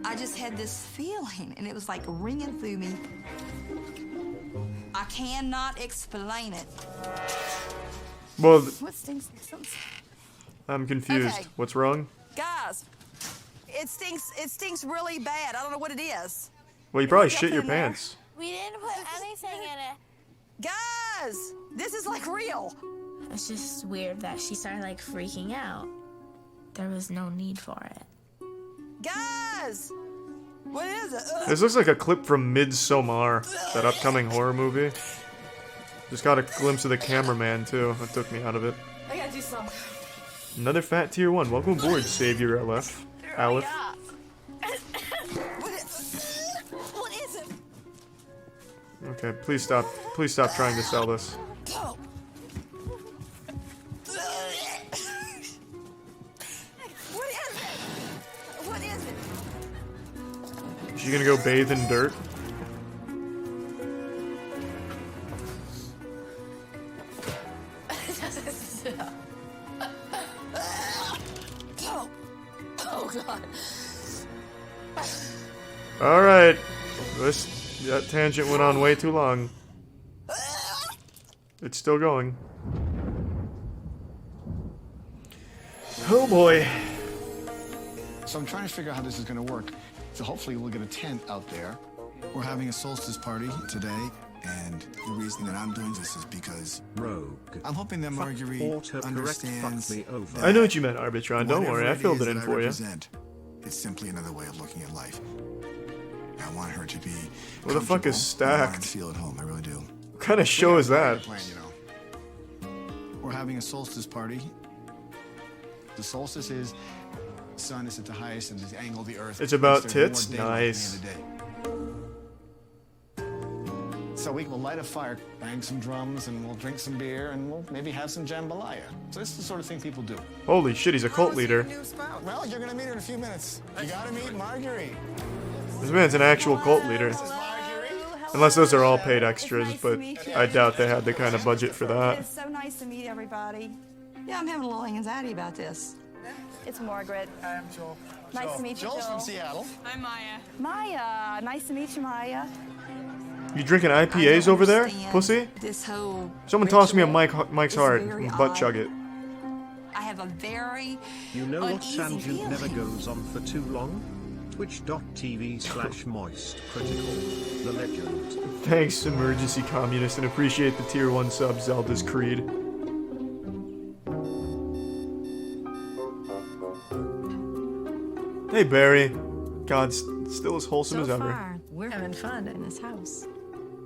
Speaker 8: I just had this feeling, and it was like ringing through me. I cannot explain it.
Speaker 2: Well,
Speaker 8: What stinks?
Speaker 2: I'm confused.
Speaker 8: Okay.
Speaker 2: What's wrong?
Speaker 8: Guys, it stinks. It stinks really bad. I don't know what it is.
Speaker 2: Well, you probably
Speaker 8: Y'all
Speaker 2: shit
Speaker 8: put
Speaker 2: your
Speaker 8: in there?
Speaker 2: pants.
Speaker 13: We didn't put anything in it.
Speaker 8: Guys, this is like real.
Speaker 13: It's just weird that she started like freaking out. There was no need for it.
Speaker 8: Guys. is? What is it?
Speaker 2: This looks like a clip from Midsommar, that upcoming horror movie. Just got a glimpse of the cameraman too. That took me out of it.
Speaker 8: I gotta do something.
Speaker 2: Another fat tier 1. Welcome aboard, Savior Aleph. Aleph.
Speaker 8: What is it?
Speaker 2: Okay, please stop. Please stop trying to sell this.
Speaker 8: Oh. What is it? What is it?
Speaker 2: Is she gonna go bathe in dirt?
Speaker 8: Oh God.
Speaker 2: Alright. That tangent went on way too long. It's still going. Oh boy.
Speaker 11: So I'm trying to figure out how this is going to work. So hopefully we'll get a tent out there.
Speaker 12: We're having a solstice party today, and the reason that I'm doing this is because
Speaker 1: Rogue.
Speaker 12: I'm hoping that Marguerite understands.
Speaker 2: I know what you meant, Arbitron. Don't worry, I filled it in for you.
Speaker 12: It's simply another way of looking at life. I want her to be.
Speaker 2: What the fuck is stacked?
Speaker 12: Feel at home. I really do.
Speaker 2: What kind of show is that?
Speaker 11: Plan, you know. We're having a solstice party. The solstice is the sun is at the highest and the angle of the earth.
Speaker 2: It's about
Speaker 11: means there's
Speaker 2: tits?
Speaker 11: more daylight
Speaker 2: Nice.
Speaker 11: at the end of the day. So we will light a fire, bang some drums, and we'll drink some beer, and we'll maybe have some jambalaya. So this is the sort of thing people do.
Speaker 2: Holy shit, he's a cult leader.
Speaker 11: Well, you're gonna meet her in a few minutes. You gotta meet Marguerite.
Speaker 2: This man's an actual cult leader. Unless those are all paid extras, but I doubt they had the kind of budget for that.
Speaker 8: It's so nice to meet everybody. Yeah, I'm having a little anxiety about this. It's Margaret.
Speaker 11: Hi, I'm Joel.
Speaker 8: Nice to meet you,
Speaker 11: Joel's
Speaker 8: Joel.
Speaker 11: from Seattle.
Speaker 4: I'm Maya.
Speaker 8: Maya, nice to meet you, Maya.
Speaker 2: You drinking IPAs over there, pussy?
Speaker 8: This whole
Speaker 2: Someone toss me a
Speaker 8: ritual
Speaker 2: Mike's
Speaker 8: is
Speaker 2: Hard
Speaker 8: very
Speaker 2: and butt
Speaker 8: odd.
Speaker 2: chug it.
Speaker 8: I have a very
Speaker 1: You know what
Speaker 8: uneasy
Speaker 1: tangent
Speaker 8: feeling.
Speaker 1: never goes on for too long? Twitch.tv/moistcritical. The legend.
Speaker 2: Thanks, Emergency Communist, and appreciate the tier 1 sub, Zelda's Creed. Hey, Barry. God, still as wholesome as ever.
Speaker 5: Far, we're having fun in this house.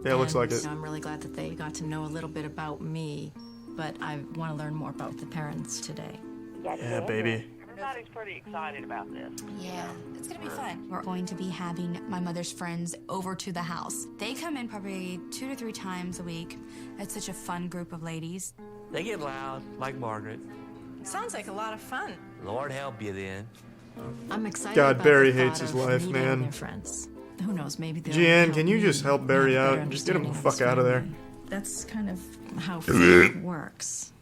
Speaker 2: Yeah, it looks like
Speaker 5: And,
Speaker 2: it.
Speaker 5: I'm really glad that they got to know a little bit about me, but I want to learn more about the parents today.
Speaker 2: Yeah, baby.
Speaker 7: Everybody's pretty excited about this.
Speaker 15: Yeah, it's gonna be fun. We're going to be having my mother's friends over to the house. They come in probably 2 to 3 times a week. It's such a fun group of ladies.
Speaker 10: They get loud, like Margaret.
Speaker 4: Sounds like a lot of fun.
Speaker 10: Lord help you then.
Speaker 5: I'm excited
Speaker 2: God,
Speaker 5: about
Speaker 2: Barry
Speaker 5: the
Speaker 2: hates
Speaker 5: thought
Speaker 2: his
Speaker 5: of
Speaker 2: life,
Speaker 5: meeting
Speaker 2: man.
Speaker 5: Their friends. Who knows, maybe they'll
Speaker 2: Gian,
Speaker 5: help
Speaker 2: can you
Speaker 5: me
Speaker 2: just help
Speaker 5: have
Speaker 2: Barry
Speaker 5: a better
Speaker 2: out? Just get him the
Speaker 5: understanding
Speaker 2: fuck out of there.
Speaker 5: family. That's kind of how fate works.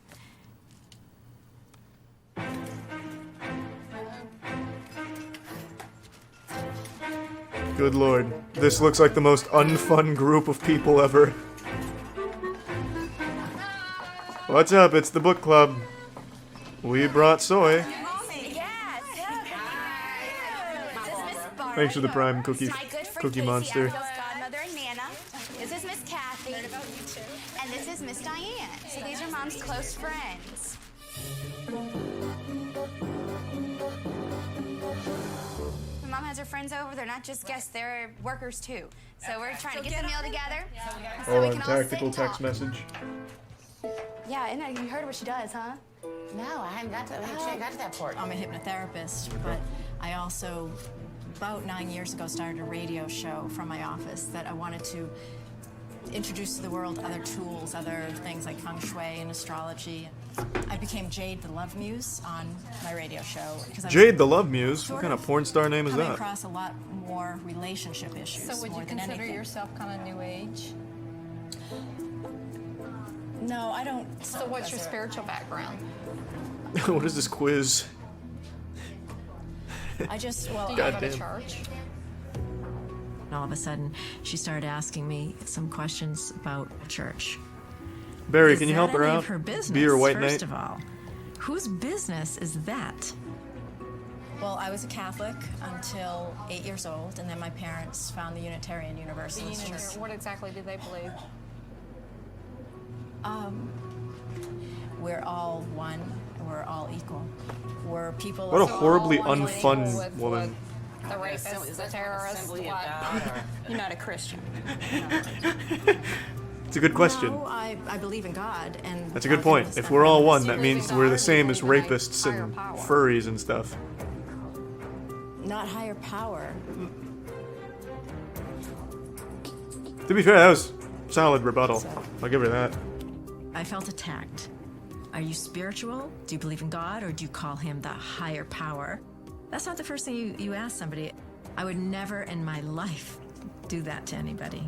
Speaker 2: Good lord. This looks like the most unfun group of people ever. What's up? It's the book club. We brought soy. Thanks for the prime cookie monster.
Speaker 15: Godmother and Nana. This is Miss Kathy. And this is Miss Diane. So these are Mom's close friends. When Mom has her friends over, they're not just guests, they're workers too. So we're trying to get the meal together. So we
Speaker 2: Oh,
Speaker 15: can
Speaker 2: and
Speaker 15: all sit
Speaker 2: tactical
Speaker 15: and
Speaker 2: text
Speaker 15: talk.
Speaker 2: message.
Speaker 15: Yeah, and you heard what she does, huh?
Speaker 4: No, I haven't got to, I got to that part.
Speaker 5: I'm a hypnotherapist, but I also, about 9 years ago, started a radio show from my office that I wanted to introduce to the world other tools, other things like feng shui and astrology. I became Jade the Love Muse on my radio show. Because I was
Speaker 2: Jade the Love Muse? What
Speaker 5: sort
Speaker 2: kind of porn star name is
Speaker 5: coming
Speaker 2: that?
Speaker 5: across a lot more relationship issues.
Speaker 4: So would
Speaker 5: more
Speaker 4: you
Speaker 5: than
Speaker 4: consider
Speaker 5: anything.
Speaker 4: yourself kind of new age?
Speaker 5: No, I don't.
Speaker 4: So what's your spiritual background?
Speaker 2: What is this quiz?
Speaker 5: I just, well,
Speaker 4: Do you go to
Speaker 2: Goddamn.
Speaker 4: church?
Speaker 5: all of a sudden, she started asking me some questions about church.
Speaker 2: Barry,
Speaker 5: Is
Speaker 2: can you
Speaker 5: that
Speaker 2: help her
Speaker 5: any
Speaker 2: out?
Speaker 5: of her business,
Speaker 2: Be your white
Speaker 5: first
Speaker 2: knight.
Speaker 5: of all? Whose business is that? Well, I was a Catholic until 8 years old, and then my parents found the Unitarian Universalist Church.
Speaker 4: What exactly do they believe?
Speaker 5: We're all one. We're all equal. We're people.
Speaker 2: What a
Speaker 5: of all
Speaker 2: horribly
Speaker 5: one
Speaker 2: unfun
Speaker 5: race.
Speaker 2: woman.
Speaker 4: The rapist, the terrorist, what? You're not a Christian.
Speaker 2: It's a good question.
Speaker 5: No, I believe in God, and
Speaker 2: That's a good point. If we're all one, that means we're the same as rapists and furries and stuff.
Speaker 5: not higher power.
Speaker 2: To be fair, that was solid rebuttal. I'll give her that.
Speaker 5: I felt attacked. Are you spiritual? Do you believe in God, or do you call him the higher power? That's not the first thing you ask somebody. I would never in my life do that to anybody.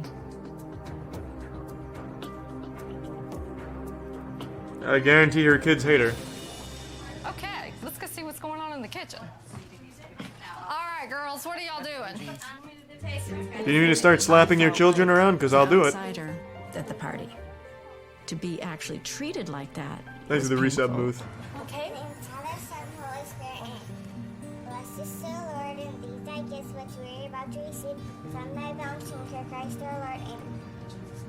Speaker 2: I guarantee her kids hate her.
Speaker 16: Okay, let's go see what's going on in the kitchen. All right, girls, what are y'all doing?
Speaker 2: Do you need to start slapping your children around? Because I'll do it.
Speaker 5: Outsider at the party. To be actually treated like that.
Speaker 2: Thanks for the resub booth.
Speaker 17: Okay. Father, Son, Holy Spirit, and bless us, O Lord, and these thy gifts which we are about to receive from thy bounty through Christ our Lord. Amen.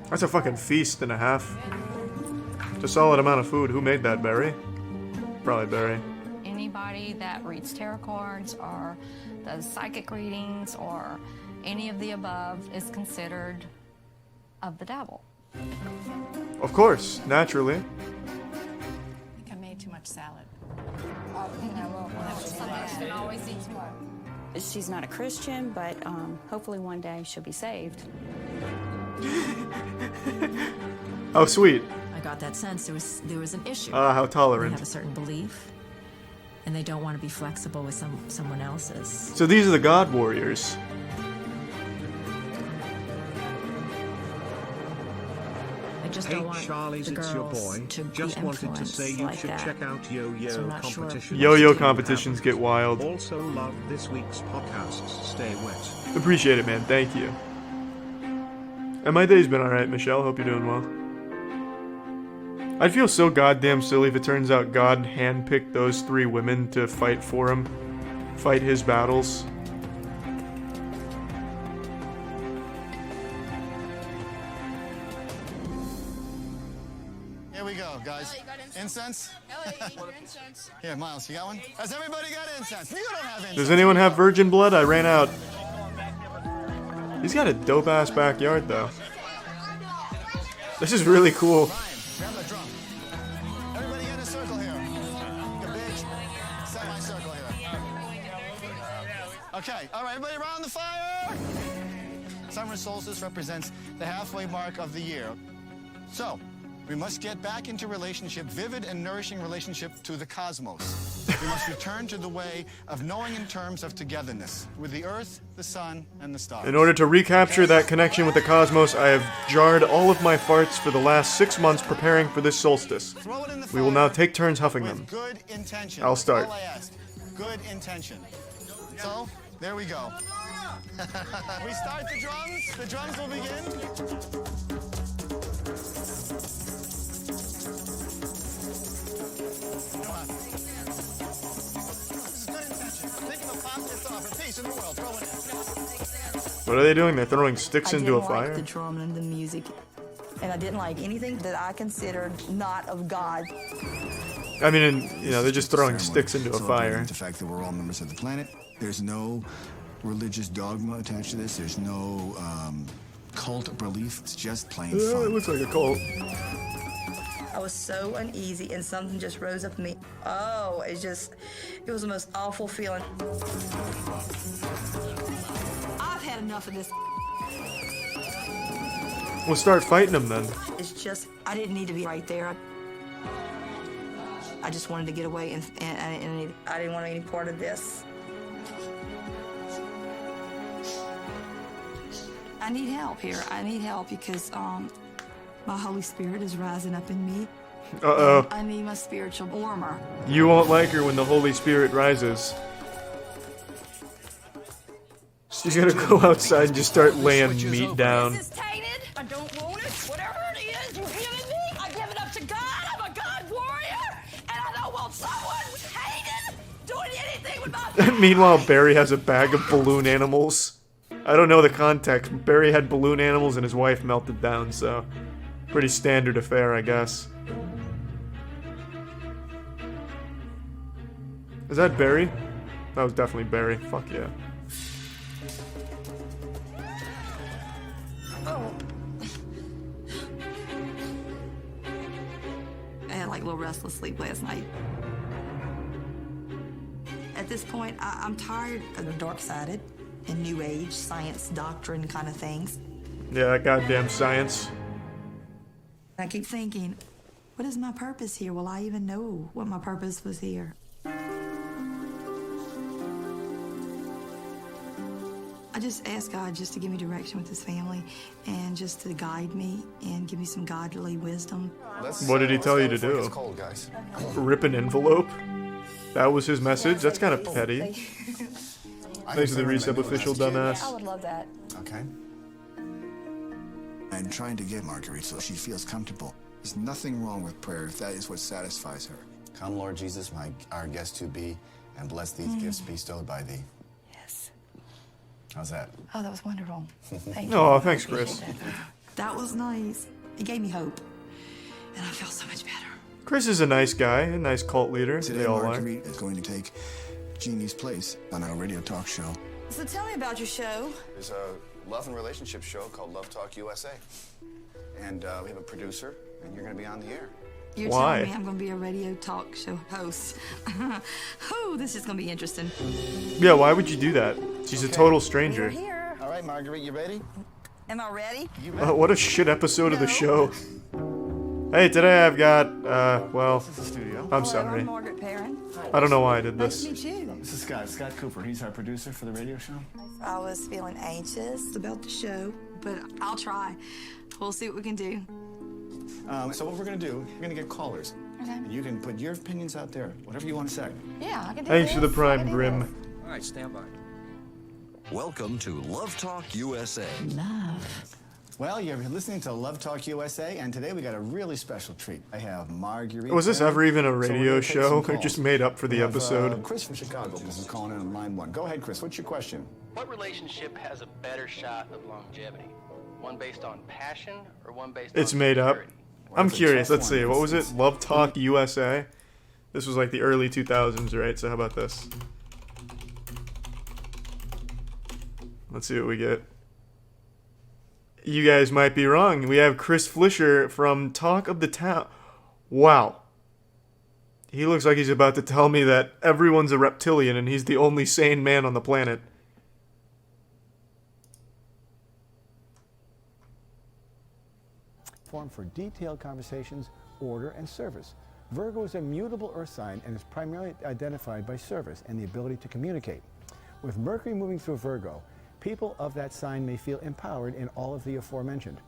Speaker 2: That's a fucking feast and a half. It's a solid amount of food. Who made that, Barry? Probably Barry.
Speaker 16: Anybody that reads tarot cards or does psychic readings or any of the above is considered of the devil.
Speaker 2: Of course, naturally.
Speaker 5: I think I made too much salad.
Speaker 16: Can always eat more.
Speaker 4: She's not a Christian, but hopefully one day she'll be saved.
Speaker 2: Oh, sweet.
Speaker 5: I got that sense there was an issue.
Speaker 2: Ah, how tolerant.
Speaker 5: They have a certain belief, and they don't want to be flexible with someone else's.
Speaker 2: So these are the God Warriors.
Speaker 5: I just
Speaker 1: Hey
Speaker 5: don't want
Speaker 1: Charlie's,
Speaker 5: the
Speaker 1: it's your
Speaker 5: girls
Speaker 1: boy.
Speaker 5: to
Speaker 1: Just
Speaker 5: be
Speaker 1: wanted to say you
Speaker 5: like
Speaker 1: should
Speaker 5: that.
Speaker 1: check out yo-yo
Speaker 5: So I'm not sure.
Speaker 1: competitions.
Speaker 2: Yo-yo competitions get wild.
Speaker 1: Also love this week's podcasts. Stay wet.
Speaker 2: Appreciate it, man. Thank you. And my day's been alright, Michelle. Hope you're doing well. I'd feel so goddamn silly if it turns out God handpicked those 3 women to fight for him. Fight his battles.
Speaker 11: Here we go, guys. Incense? Here, Miles, you got one? Has everybody got incense? You don't have incense.
Speaker 2: Does anyone have virgin blood? I ran out. He's got a dope-ass backyard, though. This is really cool.
Speaker 11: Grab a drum. Everybody get in a circle here. A big semicircle here. Okay, all right, everybody around the fire. Summer solstice represents the halfway mark of the year. So, we must get back into relationship, vivid and nourishing relationship to the cosmos. We must return to the way of knowing in terms of togetherness with the earth, the sun, and the stars.
Speaker 2: In order to recapture that connection with the cosmos, I have jarred all of my farts for the last 6 months preparing for this solstice. We will now take turns huffing them.
Speaker 11: Good intention.
Speaker 2: I'll start.
Speaker 11: All I ask. Good intention. So, there we go. We start the drums. The drums will begin. Come on. This is good intention. Think of a positive thought for peace in the world. Throw it in.
Speaker 2: What are they doing? They're throwing sticks into a
Speaker 8: I
Speaker 2: fire?
Speaker 8: didn't like the drum and the music, and I didn't like anything that I considered not of God.
Speaker 2: I mean, you know, they're just throwing sticks into a
Speaker 12: Celebrating
Speaker 2: fire.
Speaker 12: The fact that we're all members of the planet. There's no religious dogma attached to this. There's no cult belief. It's just plain fun.
Speaker 2: It looks like a cult.
Speaker 8: I was so uneasy, and something just rose up in me. Oh, it was the most awful feeling. I've had enough of this.
Speaker 2: We'll start fighting them then.
Speaker 8: It's just, I didn't need to be right there. I just wanted to get away, and I didn't want any part of this. I need help here. I need help because my Holy Spirit is rising up in me.
Speaker 2: Uh-oh.
Speaker 8: I need my spiritual warmer.
Speaker 2: You won't like her when the Holy Spirit rises. She's gonna go outside and just start laying meat down.
Speaker 4: This is tainted. I don't want it. Whatever it is you're giving me, I give it up to God. I'm a God warrior, and I don't want someone hated doing anything with my.
Speaker 2: Meanwhile, Barry has a bag of balloon animals. I don't know the context. Barry had balloon animals and his wife melted down, so pretty standard affair, I guess. Is that Barry? That was definitely Barry. Fuck yeah.
Speaker 8: had like a little restless sleep last night. At this point, I'm tired of the dark-sided and new age, science, doctrine kind of things.
Speaker 2: Yeah, goddamn science.
Speaker 8: I keep thinking, what is my purpose here? Will I even know what my purpose was here? I just ask God just to give me direction with this family and just to guide me and give me some godly wisdom.
Speaker 2: What did he tell you to do?
Speaker 11: It's cold, guys.
Speaker 2: Rip an envelope? That was his message? That's kind of petty. Thanks to the resub official, dumbass.
Speaker 8: I would love that.
Speaker 12: Okay. I'm trying to get Marguerite so she feels comfortable. There's nothing wrong with prayer if that is what satisfies her.
Speaker 9: Come, Lord Jesus, our guest to be, and bless these gifts bestowed by thee.
Speaker 8: Yes.
Speaker 9: How's that?
Speaker 8: Oh, that was wonderful. Thank you.
Speaker 2: Oh, thanks, Chris.
Speaker 8: That was nice. It gave me hope. And I feel so much better.
Speaker 2: Chris is a nice guy, a nice cult leader.
Speaker 12: Today,
Speaker 2: They all are.
Speaker 12: Marguerite is going to take Jeannie's place on our radio talk show.
Speaker 8: So tell me about your show.
Speaker 9: There's a love and relationship show called Love Talk USA. And we have a producer, and you're going to be on the air.
Speaker 8: You're
Speaker 2: Why?
Speaker 8: telling me I'm going to be a radio talk show host. Oh, this is going to be interesting.
Speaker 2: Yeah, why would you do that? She's a total stranger.
Speaker 8: Here.
Speaker 11: All right, Marguerite, you ready?
Speaker 8: Am I ready?
Speaker 2: What a shit episode of the show. Hey, today I've got, well, I'm sorry.
Speaker 8: I'm Margaret Perrin.
Speaker 2: I don't know why I did
Speaker 8: Nice
Speaker 2: this.
Speaker 8: to meet you.
Speaker 11: This is Scott Cooper. He's our producer for the radio show.
Speaker 8: I was feeling anxious about the show, but I'll try. We'll see what we can do.
Speaker 11: So what we're going to do, we're going to get callers.
Speaker 8: Okay.
Speaker 11: And you can put your opinions out there, whatever you want to say.
Speaker 8: Yeah, I can do
Speaker 2: Thanks for the
Speaker 8: this.
Speaker 2: prime, Grim.
Speaker 6: All right, stand by.
Speaker 18: Welcome to Love Talk USA.
Speaker 8: Love.
Speaker 11: Well, you're listening to Love Talk USA, and today we got a really special treat. I have Marguerite.
Speaker 2: Was this
Speaker 11: Perrin.
Speaker 2: ever even a
Speaker 11: So we're
Speaker 2: radio
Speaker 11: gonna take some
Speaker 2: show? Or
Speaker 11: calls.
Speaker 2: just made up for the
Speaker 11: We have,
Speaker 2: episode?
Speaker 11: Chris from Chicago is calling in on line 1. Go ahead, Chris. What's your question?
Speaker 19: What relationship has a better shot of longevity? One based on passion or one based
Speaker 2: It's
Speaker 19: on
Speaker 2: made up.
Speaker 19: security?
Speaker 2: I'm
Speaker 11: that's a
Speaker 2: curious.
Speaker 11: tough
Speaker 2: Let's
Speaker 11: one.
Speaker 2: see. What was it? Love Talk USA? This was like the early 2000s, right? So how about this? Let's see what we get. You guys might be wrong. We have Chris Flischer from Talk of the Town. Wow. He looks like he's about to tell me that everyone's a reptilian and he's the only sane man on the planet.
Speaker 20: Form for detailed conversations, order, and service. Virgo is a mutable earth sign and is primarily identified by service and the ability to communicate. With Mercury moving through Virgo, people of that sign may feel empowered in all of the aforementioned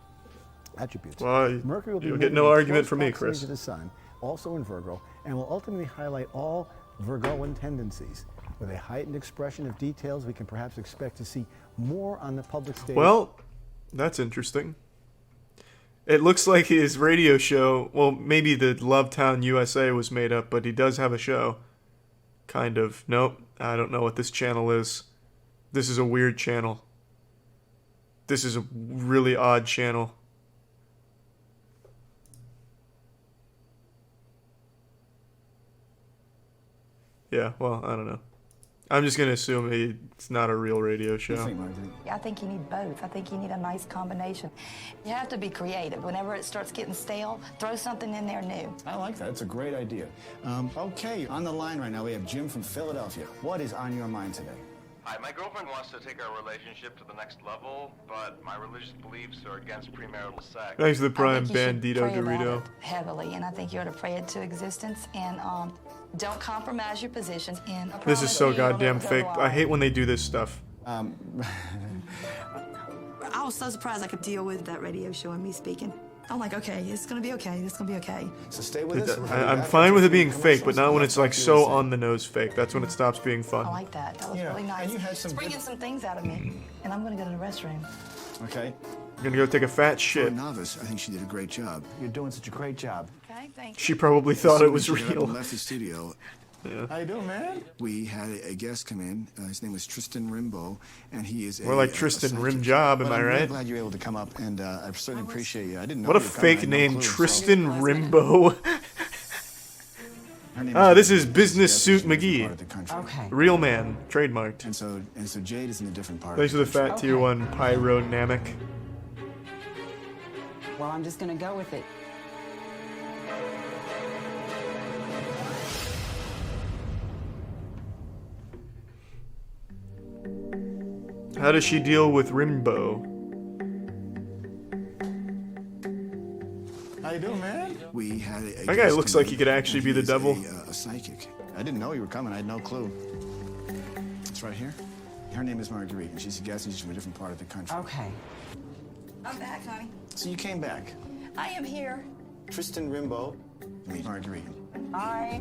Speaker 20: attributes.
Speaker 2: Well,
Speaker 20: Mercury will be
Speaker 2: you'll get
Speaker 20: moving
Speaker 2: no
Speaker 20: in
Speaker 2: argument
Speaker 20: close
Speaker 2: from me,
Speaker 20: proximity
Speaker 2: Chris.
Speaker 20: to the sun, also in Virgo, and will ultimately highlight all Virgoan tendencies. With a heightened expression of details, we can perhaps expect to see more on the public stage.
Speaker 2: Well, that's interesting. It looks like his radio show, well, maybe the Love Town USA was made up, but he does have a show. Kind of. Nope. I don't know what this channel is. This is a weird channel. This is a really odd channel. Yeah, well, I don't know. I'm just going to assume it's not a real radio show.
Speaker 8: I think you need both. I think you need a nice combination. You have to be creative. Whenever it starts getting stale, throw something in there new.
Speaker 11: I like that. It's a great idea. Okay, on the line right now, we have Jim from Philadelphia. What is on your mind today?
Speaker 21: Hi, my girlfriend wants to take our relationship to the next level, but my religious beliefs are against premarital sex.
Speaker 2: Thanks for the prime,
Speaker 8: I think you should
Speaker 2: Bandito
Speaker 8: pray about
Speaker 2: Dorito.
Speaker 8: it heavily, and I think you ought to pray it to existence, and don't compromise your positions. And I
Speaker 2: This is so
Speaker 8: promise you
Speaker 2: goddamn
Speaker 8: it'll go
Speaker 2: fake.
Speaker 8: well.
Speaker 2: I hate when they do this stuff.
Speaker 8: I was so surprised I could deal with that radio show and me speaking. I'm like, okay, it's gonna be okay. It's gonna be okay.
Speaker 11: So stay with us.
Speaker 2: I'm fine with it being fake, but not when it's like so on the nose fake. That's when it stops being
Speaker 8: I
Speaker 2: fun.
Speaker 8: like that. That was really nice. It's bringing some things out of me, and I'm gonna go to the restroom.
Speaker 11: Okay.
Speaker 2: I'm gonna go take a fat
Speaker 12: For a
Speaker 2: shit.
Speaker 12: novice, I think she did a great job.
Speaker 11: You're doing such a great job.
Speaker 8: Okay, thanks.
Speaker 2: She probably thought it was
Speaker 12: She got up
Speaker 2: real.
Speaker 12: and left the studio.
Speaker 11: How you doing, man?
Speaker 12: We had a guest come in. His name was Tristan Rimbaud, and he is
Speaker 2: More like Tristan Rimjob, am
Speaker 11: Well,
Speaker 2: I
Speaker 11: I'm really
Speaker 2: right?
Speaker 11: glad you're able to come up, and I certainly appreciate you. I didn't know
Speaker 2: What a
Speaker 11: you were coming. I
Speaker 2: fake
Speaker 11: had no
Speaker 2: name,
Speaker 11: clue, so-
Speaker 2: Tristan Rimbaud.
Speaker 11: Her name
Speaker 2: This is Business Suit McGee.
Speaker 11: Okay.
Speaker 2: Real man, trademarked.
Speaker 12: And so Jade is in a different part.
Speaker 2: Thanks for the
Speaker 12: of the
Speaker 2: fat
Speaker 12: country.
Speaker 2: tier 1 Pyronamic.
Speaker 22: Well, I'm just gonna go with it.
Speaker 2: How does she deal with Rimbo?
Speaker 11: How you doing, man?
Speaker 12: We had a
Speaker 2: That guy looks like he could actually be the devil.
Speaker 12: A psychic.
Speaker 11: I didn't know you were coming. I had no clue.
Speaker 12: It's right here. Her name is Marguerite, and she's a guest teacher from a different part of the country.
Speaker 7: Okay.
Speaker 8: I'm back, honey.
Speaker 11: So you came back.
Speaker 8: I am here.
Speaker 11: Tristan Rimbaud,
Speaker 12: Meet Marguerite.
Speaker 7: Hi.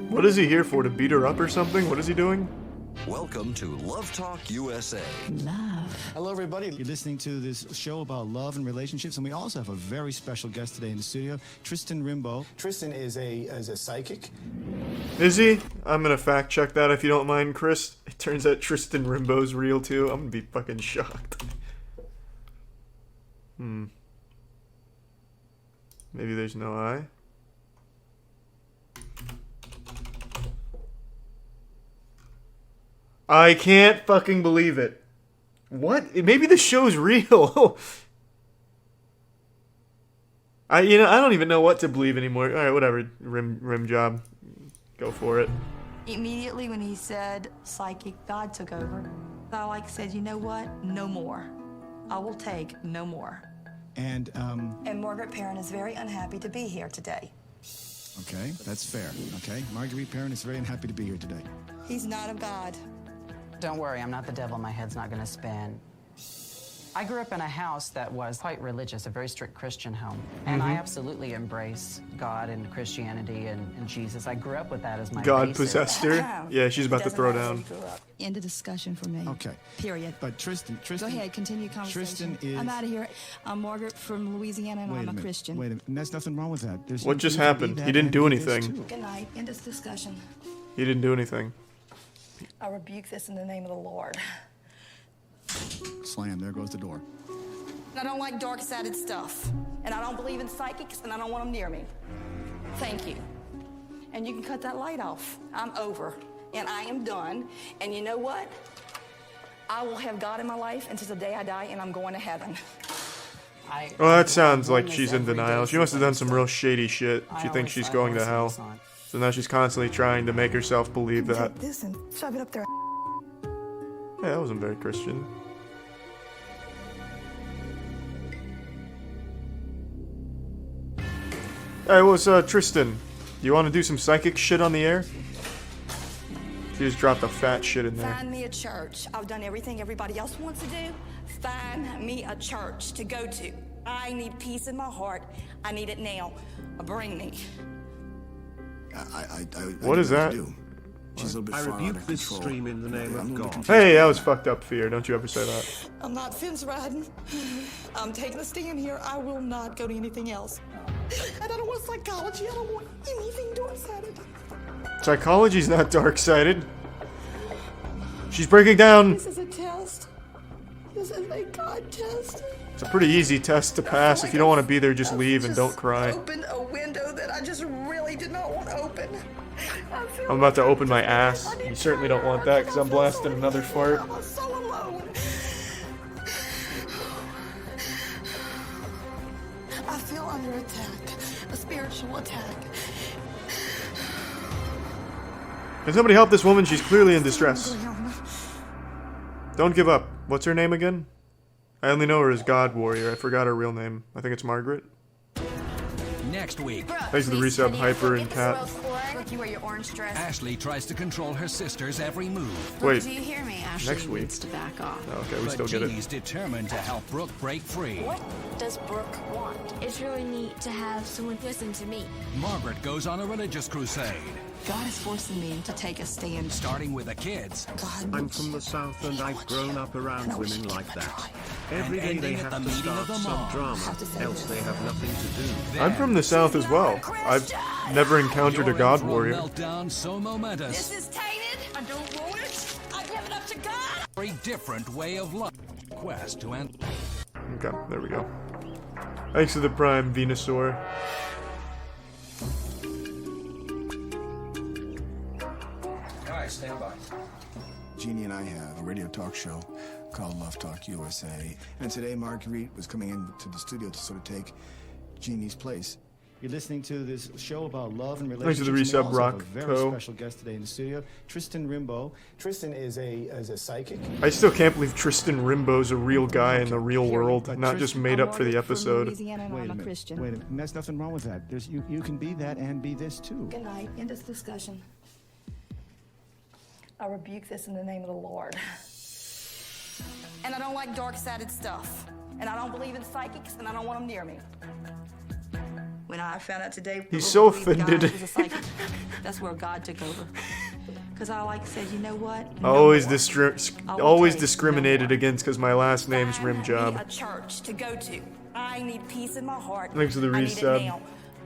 Speaker 2: What is he here for? To beat her up or something? What is he doing?
Speaker 18: Welcome to Love Talk USA.
Speaker 11: Hello, everybody. You're listening to this show about love and relationships, and we also have a very special guest today in the studio, Tristan Rimbaud. Tristan is a psychic.
Speaker 2: Is he? I'm gonna fact check that if you don't mind, Chris. It turns out Tristan Rimbaud's real too. I'm gonna be fucking shocked. Maybe there's no I. I can't fucking believe it. What? Maybe the show's real. I don't even know what to believe anymore. All right, whatever. Rim job. Go for it.
Speaker 8: Immediately when he said psychic, God took over. I said, you know what? No more. I will take no more.
Speaker 11: And
Speaker 8: Margaret Perrin is very unhappy to be here today.
Speaker 11: okay, that's fair. Okay, Marguerite Perrin is very unhappy to be here today.
Speaker 8: He's not of God.
Speaker 7: Don't worry, I'm not the devil. My head's not going to spin. I grew up in a house that was quite religious, a very strict Christian home. And I absolutely embrace God and Christianity and Jesus. I grew up with that as my
Speaker 2: God
Speaker 7: basis.
Speaker 2: possessed her? Yeah, she's about to throw down.
Speaker 8: End of discussion for me.
Speaker 11: Okay.
Speaker 8: Period.
Speaker 11: But Tristan.
Speaker 8: Go ahead, continue conversation.
Speaker 11: Tristan is.
Speaker 8: I'm out of here. I'm Margaret from Louisiana, and I'm a Christian.
Speaker 11: Wait a minute. And there's nothing wrong with that. There's
Speaker 2: What just happened? He didn't do anything.
Speaker 8: Good night. End of discussion.
Speaker 2: He didn't do anything.
Speaker 8: I rebuke this in the name of the Lord.
Speaker 11: Slam. There goes the door.
Speaker 8: I don't like dark-sided stuff, and I don't believe in psychics, and I don't want them near me. Thank you. And you can cut that light off. I'm over, and I am done. And you know what? I will have God in my life until the day I die, and I'm going to heaven.
Speaker 2: Well, that sounds like she's in denial. She must have done some real shady shit. She thinks she's going to hell. So now she's constantly trying to make herself believe that.
Speaker 8: Take this and shove it up there.
Speaker 2: Yeah, that wasn't very Christian. Hey, what's Tristan? You want to do some psychic shit on the air? She just dropped a fat shit in there.
Speaker 8: Find me a church. I've done everything everybody else wants to do. Find me a church to go to. I need peace in my heart. I need it now. Bring me.
Speaker 2: What is that?
Speaker 12: She's a little bit
Speaker 1: I
Speaker 12: far out
Speaker 1: rebuke
Speaker 12: of
Speaker 1: this
Speaker 12: control.
Speaker 1: stream in the name of God.
Speaker 2: Hey, that was fucked up, Fear. Don't you ever say that.
Speaker 8: I'm not fence riding. I'm taking a stand here. I will not go to anything else. And I don't want psychology. I don't want anything dark-sided.
Speaker 2: Psychology's not dark-sided. She's breaking down.
Speaker 8: This is a test. This is a God test.
Speaker 2: It's a pretty easy test to pass. If you don't want to be there, just leave and don't cry.
Speaker 8: Opened a window that I just really did not want open.
Speaker 2: I'm about to open my ass. You certainly don't want that because I'm blasting another fart.
Speaker 8: I'm so alone. I feel under attack, a spiritual attack.
Speaker 2: Can somebody help this woman? She's clearly in distress. Don't give up. What's her name again? I only know her as God Warrior. I forgot her real name. I think it's Margaret.
Speaker 3: Next week.
Speaker 2: Thanks for the resub, Hyper and Cat.
Speaker 15: You wear your orange dress.
Speaker 3: Ashley tries to control her sister's every move.
Speaker 2: Wait.
Speaker 15: Do you hear me? Ashley
Speaker 2: Next week.
Speaker 15: needs to back off.
Speaker 2: Oh, okay, we
Speaker 3: But
Speaker 2: still get it.
Speaker 3: Jeannie's determined to help Brooke break free.
Speaker 13: What does Brooke want?
Speaker 22: It's really neat to have someone listen to me.
Speaker 3: Margaret goes on a religious crusade.
Speaker 8: God is forcing me to take a stand.
Speaker 3: Starting with the kids.
Speaker 1: I'm from the South and I've grown up around women like that. Every day they
Speaker 3: ending at
Speaker 1: have
Speaker 3: the
Speaker 1: to
Speaker 3: meeting of
Speaker 1: start
Speaker 3: the
Speaker 1: some
Speaker 3: mob.
Speaker 1: drama, else they have nothing to do.
Speaker 2: I'm from the South as well. I've never encountered a
Speaker 3: You're
Speaker 2: God
Speaker 3: in for a
Speaker 2: Warrior.
Speaker 3: meltdown so momentous.
Speaker 4: This is tainted. I don't want it. I give it up to God.
Speaker 3: Very different way of life. Quest to end.
Speaker 2: Okay, there we go. Thanks to the Prime Venusaur.
Speaker 3: Alright, stand by.
Speaker 12: Jeannie and I have a radio talk show called Love Talk USA. And today Marguerite was coming into the studio to sort of take Jeannie's place.
Speaker 20: You're listening to this show about love and
Speaker 2: Thanks to
Speaker 20: relationships.
Speaker 2: the
Speaker 20: And we
Speaker 2: resub,
Speaker 20: also have
Speaker 2: Rock
Speaker 20: a very
Speaker 2: Co.
Speaker 20: special guest today in the studio, Tristan Rimbaud. Tristan is a psychic.
Speaker 2: I still can't believe Tristan Rimbaud's a real guy in the real world,
Speaker 20: But
Speaker 2: not just made up for the episode.
Speaker 20: Wait a minute. Wait a minute. And there's nothing wrong with that. You can be that and be this too.
Speaker 8: Good night. End this discussion. I rebuke this in the name of the Lord. And I don't like dark-sided stuff. And I don't believe in psychics, and I don't want them near me. When I found out today,
Speaker 2: He's so
Speaker 8: I believed God
Speaker 2: offended.
Speaker 8: was a psychic, that's where God took over. Because I said, you know what?
Speaker 2: Always,
Speaker 8: No more.
Speaker 2: always discriminated against because my last name's
Speaker 8: Find me
Speaker 2: Rimjob.
Speaker 8: a church to go to. I need peace in my heart.
Speaker 2: Thanks for the
Speaker 8: I need it
Speaker 2: resub.
Speaker 8: now.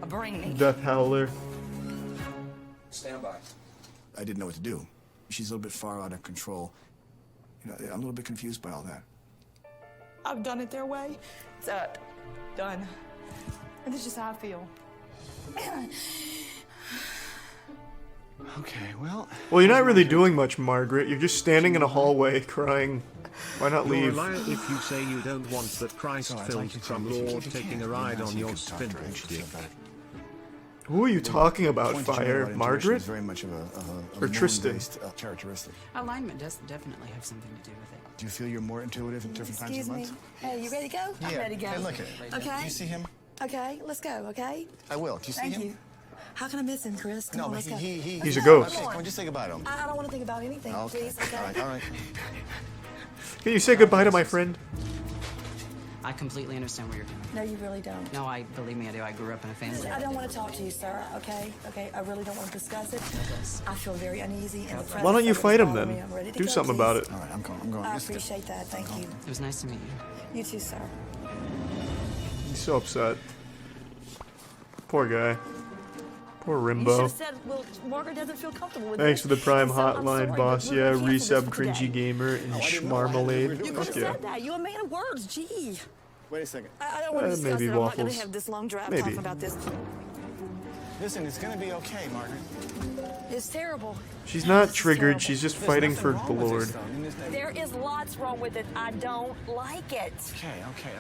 Speaker 8: Bring me.
Speaker 2: Death Howler.
Speaker 3: Stand by.
Speaker 12: I didn't know what to do. She's a little bit far out of control. You know, I'm a little bit confused by all that.
Speaker 8: I've done it their way. It's done. And this is just how I feel.
Speaker 12: Okay, well...
Speaker 2: Well, you're not really doing much, Margaret. You're just standing in a hallway crying. Why not
Speaker 1: You're a
Speaker 2: leave?
Speaker 1: liar if you say you don't want that Christ-filled from Lord taking a ride on your spinach dick.
Speaker 2: Who are you talking about,
Speaker 12: Point that you
Speaker 2: Fire?
Speaker 12: made about intuition
Speaker 2: Margaret?
Speaker 12: is very much of a
Speaker 2: Or Tristan?
Speaker 12: norm-based, characteristic.
Speaker 7: Alignment does definitely have something to do with it.
Speaker 12: Do you feel you're more intuitive in different times
Speaker 8: Excuse
Speaker 12: of
Speaker 8: me.
Speaker 12: month?
Speaker 8: Hey, you ready to go? I'm
Speaker 12: Yeah.
Speaker 8: ready to go.
Speaker 12: Hey, look at it.
Speaker 8: Okay.
Speaker 12: Do you see him?
Speaker 8: Okay, let's go, okay?
Speaker 12: I will. Do you see
Speaker 8: Thank
Speaker 12: him?
Speaker 8: you. How can I miss him, Chris? Come
Speaker 12: No,
Speaker 8: on,
Speaker 12: but
Speaker 8: let's go.
Speaker 2: He's a ghost.
Speaker 12: Okay, come on, just say goodbye to him.
Speaker 8: I don't want to think about anything,
Speaker 12: Okay.
Speaker 8: please, okay?
Speaker 12: All right, all right.
Speaker 2: Can you say goodbye to my friend?
Speaker 7: I completely understand where you're coming
Speaker 8: No, you really don't.
Speaker 7: from. No, believe me, I do. I grew up in a family.
Speaker 8: I don't want to talk to you, sir, okay? Okay, I really don't want to discuss it. I feel very uneasy in the presence
Speaker 2: Why don't you
Speaker 8: of it.
Speaker 2: fight him
Speaker 8: Bother
Speaker 2: then?
Speaker 8: me. I'm ready to
Speaker 2: Do
Speaker 8: go,
Speaker 2: something
Speaker 8: please.
Speaker 2: about it.
Speaker 12: All right, I'm going.
Speaker 8: I appreciate that, thank you.
Speaker 7: It was nice to meet you.
Speaker 8: You too, sir.
Speaker 2: He's so upset. Poor guy. Poor
Speaker 8: You should
Speaker 2: Rimbo.
Speaker 8: have said, well, Margaret doesn't feel comfortable with
Speaker 2: Thanks
Speaker 8: this.
Speaker 2: for the Prime
Speaker 8: He said, "I'm
Speaker 2: Hotline,
Speaker 8: sorry,
Speaker 2: boss.
Speaker 8: but
Speaker 2: Yeah,
Speaker 8: we're gonna cancel
Speaker 2: resub
Speaker 8: this for
Speaker 2: Cringy
Speaker 8: today."
Speaker 2: Gamer and
Speaker 12: I didn't know.
Speaker 2: Schmarmalade.
Speaker 8: You could
Speaker 2: Fuck
Speaker 8: have
Speaker 2: yeah.
Speaker 8: said that. You're a man of words, gee.
Speaker 12: Wait a second.
Speaker 8: I don't want to discuss
Speaker 2: maybe
Speaker 8: it. I'm not going
Speaker 2: waffles.
Speaker 8: to have this long drive
Speaker 2: Maybe.
Speaker 8: talking about this.
Speaker 12: Listen, it's going to be okay, Margaret.
Speaker 8: It's terrible.
Speaker 2: She's not triggered. She's just fighting for the Lord.
Speaker 8: There is lots wrong with it. I don't like it.
Speaker 12: Okay.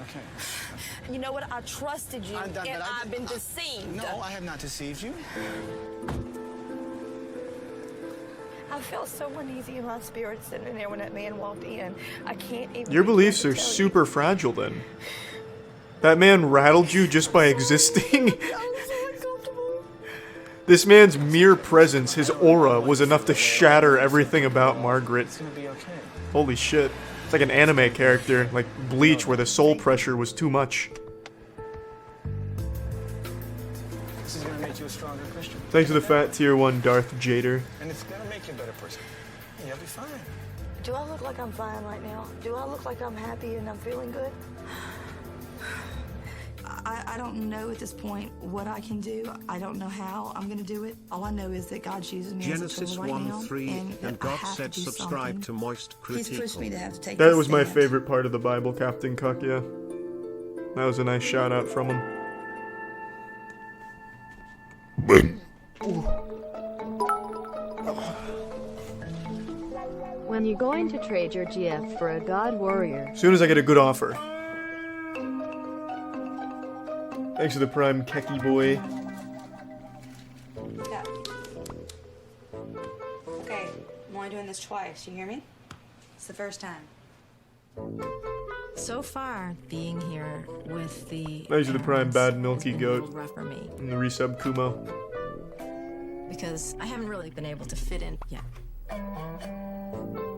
Speaker 8: You know what? I trusted you,
Speaker 12: I'm done,
Speaker 8: and
Speaker 12: but
Speaker 8: I've been deceived.
Speaker 12: No, I have not deceived you.
Speaker 8: I felt so uneasy in my spirit sitting there when that man walked in. I can't even.
Speaker 2: Your
Speaker 8: begin
Speaker 2: beliefs
Speaker 8: to
Speaker 2: are
Speaker 8: tell you.
Speaker 2: super fragile then. That man rattled you just by existing? This man's mere presence, his aura, was enough to shatter everything about Margaret.
Speaker 12: It's going to be okay.
Speaker 2: Holy shit. It's like an anime character, like Bleach, where the soul pressure was too much.
Speaker 12: This is going to make you a stronger Christian.
Speaker 2: Thanks to the fat tier 1 Darth Jader.
Speaker 12: And it's going to make you a better person. You'll be fine.
Speaker 8: Do I look like I'm fine right now? Do I look like I'm happy and I'm feeling good? I don't know at this point what I can do. I don't know how I'm going to do it. All I know is that God's using me
Speaker 1: Genesis
Speaker 8: as a tool right now.
Speaker 1: 1:3 and
Speaker 8: I
Speaker 1: God
Speaker 8: have
Speaker 1: said
Speaker 8: to do
Speaker 1: subscribe
Speaker 8: something.
Speaker 1: to Moist
Speaker 8: He's pushed me to
Speaker 1: Cr1tikal.
Speaker 8: have to take
Speaker 2: That
Speaker 8: this
Speaker 2: was my
Speaker 8: stand.
Speaker 2: favorite part of the Bible, Captain Cuck, yeah. That was a nice shout out from him.
Speaker 10: When you going to trade your GF for a God Warrior?
Speaker 2: As soon as I get a good offer. Thanks for the Prime Keki Boy.
Speaker 14: Yeah. Okay, I'm only doing this twice, you hear me? It's the first time.
Speaker 5: So far, being here with the
Speaker 2: Thanks for the Prime
Speaker 5: Arabs
Speaker 2: Bad Milky
Speaker 5: has been a little
Speaker 2: Goat.
Speaker 5: rough for me
Speaker 2: And the resub Kumo.
Speaker 5: because I haven't really been able to fit in yet.